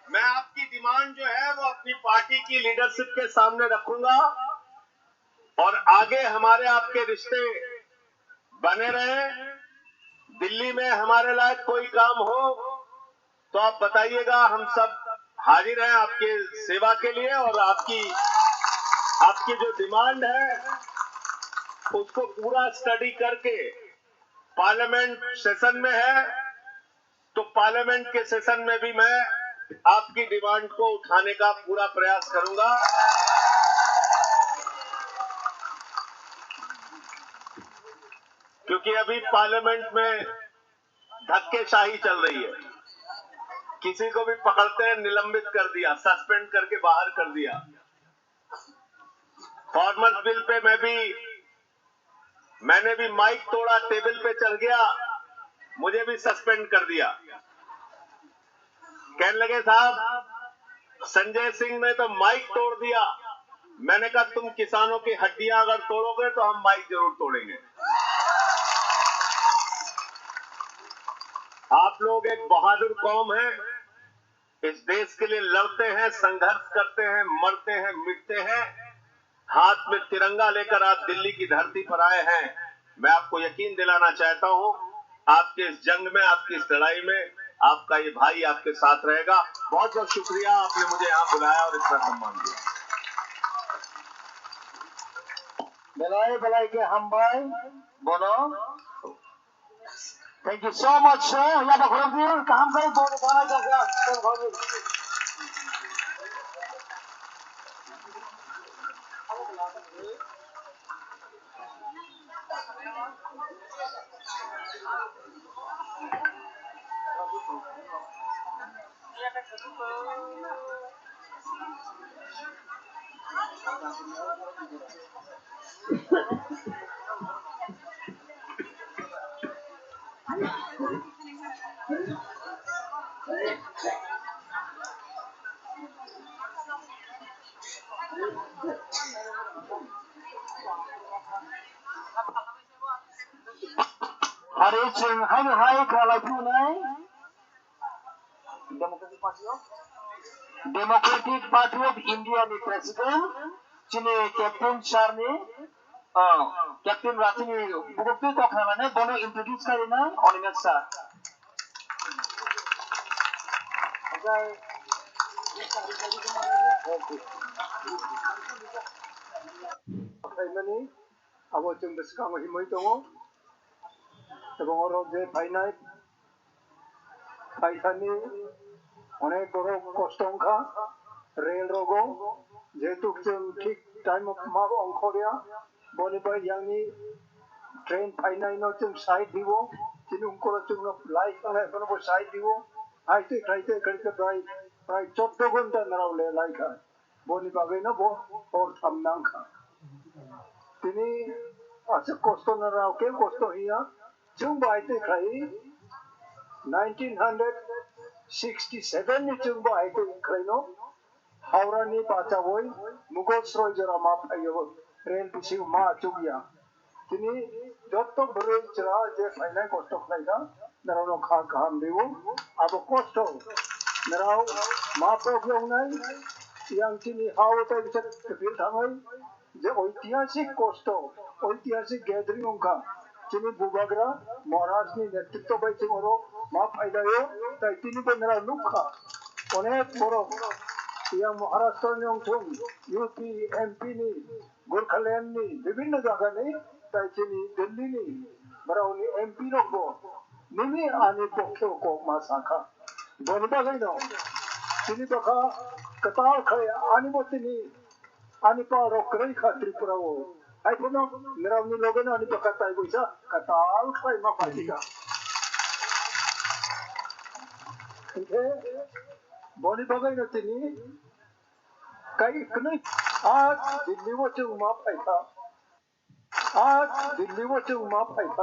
मैं आपकी डिमांड जो है वो अपनी पार्टी की लीडरशिप के सामने रखूंगा और आगे हमारे आपके रिश्ते बने रहे। दिल्ली में हमारे लायक कोई काम हो तो आप बताइएगा, हम सब हाजिर हैं आपके सेवा के लिए। और आपकी जो डिमांड है उसको पूरा स्टडी करके, पार्लियामेंट सेशन में है तो पार्लियामेंट के सेशन में भी मैं आपकी डिमांड को उठाने का पूरा प्रयास करूंगा। क्योंकि अभी पार्लियामेंट में धक्केशाही चल रही है, किसी को भी पकड़ते हैं निलंबित कर दिया, सस्पेंड करके बाहर कर दिया। फार्मर्स बिल पे मैंने भी माइक तोड़ा, टेबल पे चढ़ गया, मुझे भी सस्पेंड कर दिया। कहने लगे साहब संजय सिंह ने तो माइक तोड़ दिया। मैंने कहा तुम किसानों की हड्डियां अगर तोड़ोगे तो हम माइक जरूर तोड़ेंगे। आप लोग एक बहादुर कौम है, इस देश के लिए लड़ते हैं, संघर्ष करते हैं, मरते हैं, मिटते हैं। हाथ में तिरंगा लेकर आप दिल्ली की धरती पर आए हैं। मैं आपको यकीन दिलाना चाहता हूं, आपके इस जंग में, आपकी इस लड़ाई में आपका ये भाई आपके साथ रहेगा। बहुत बहुत शुक्रिया, आपने मुझे यहाँ बुलाया और इतना सम्मान दिया। Belai belai ke hambai bono. Thank you so much, sir. Ya tak berhenti, काम करें बोल बोला जाएगा। Hari Singh, hai kalau punai. Democratic Party of India ni President, cine Captain Sharni, Captain Ratini, bukti tak namanya, bono introduce karina, oningat sa. Fainani, abo chung beskang himoi tongo, ebong je fainai, faisani, onek boro kostongka, rail rogo, jetuk chung ঠিক time of mag ongkoria, boni bai yangi train fainai no chung side diwo, chini ungkora chung no light ane bono bo side diwo, aite kaite bai 14 ঘন্টা নারাউলে লাইকা বনি পাবে না বো ওর থামনাংখা তিনি আছে কষ্ট নারাও কে কষ্ট হিয়া চুং বাইতে খাই 1967 ni chung বাইতে খাইনো হাওড়ানি পাচাবই মুঘল সরজরা মা ফাইও রেল বিসি মা চুগিয়া তিনি যত বড় চরা যে ফাইনাই কষ্ট খাইনা নারাও খা কাম দিও আবো কষ্ট Narau mapok yung nai yang sini hawa tayo bisa kepil thamai je ঐতিহাসিক kosto ঐতিহাসিক gathering ongka sini bubagra Maharaj ni netritto bai chingoro ma phaidayo tai tini ko nara lukha onek boro yang Maharashtra ni ongthum UP MP ni Gorkhaland ni bibhinno jaga ni tai sini Delhi ni marau ni MP rokbo nimi ani pokkhe ko ma sakha bonba gaino sini baka katal khaya ani botini ani pa rokrai khatri purawo ai kono merawni logen ani baka tai boisa katal khai ma patika ite boni bagaino tini kai knai आज दिल्ली वो chung ma paita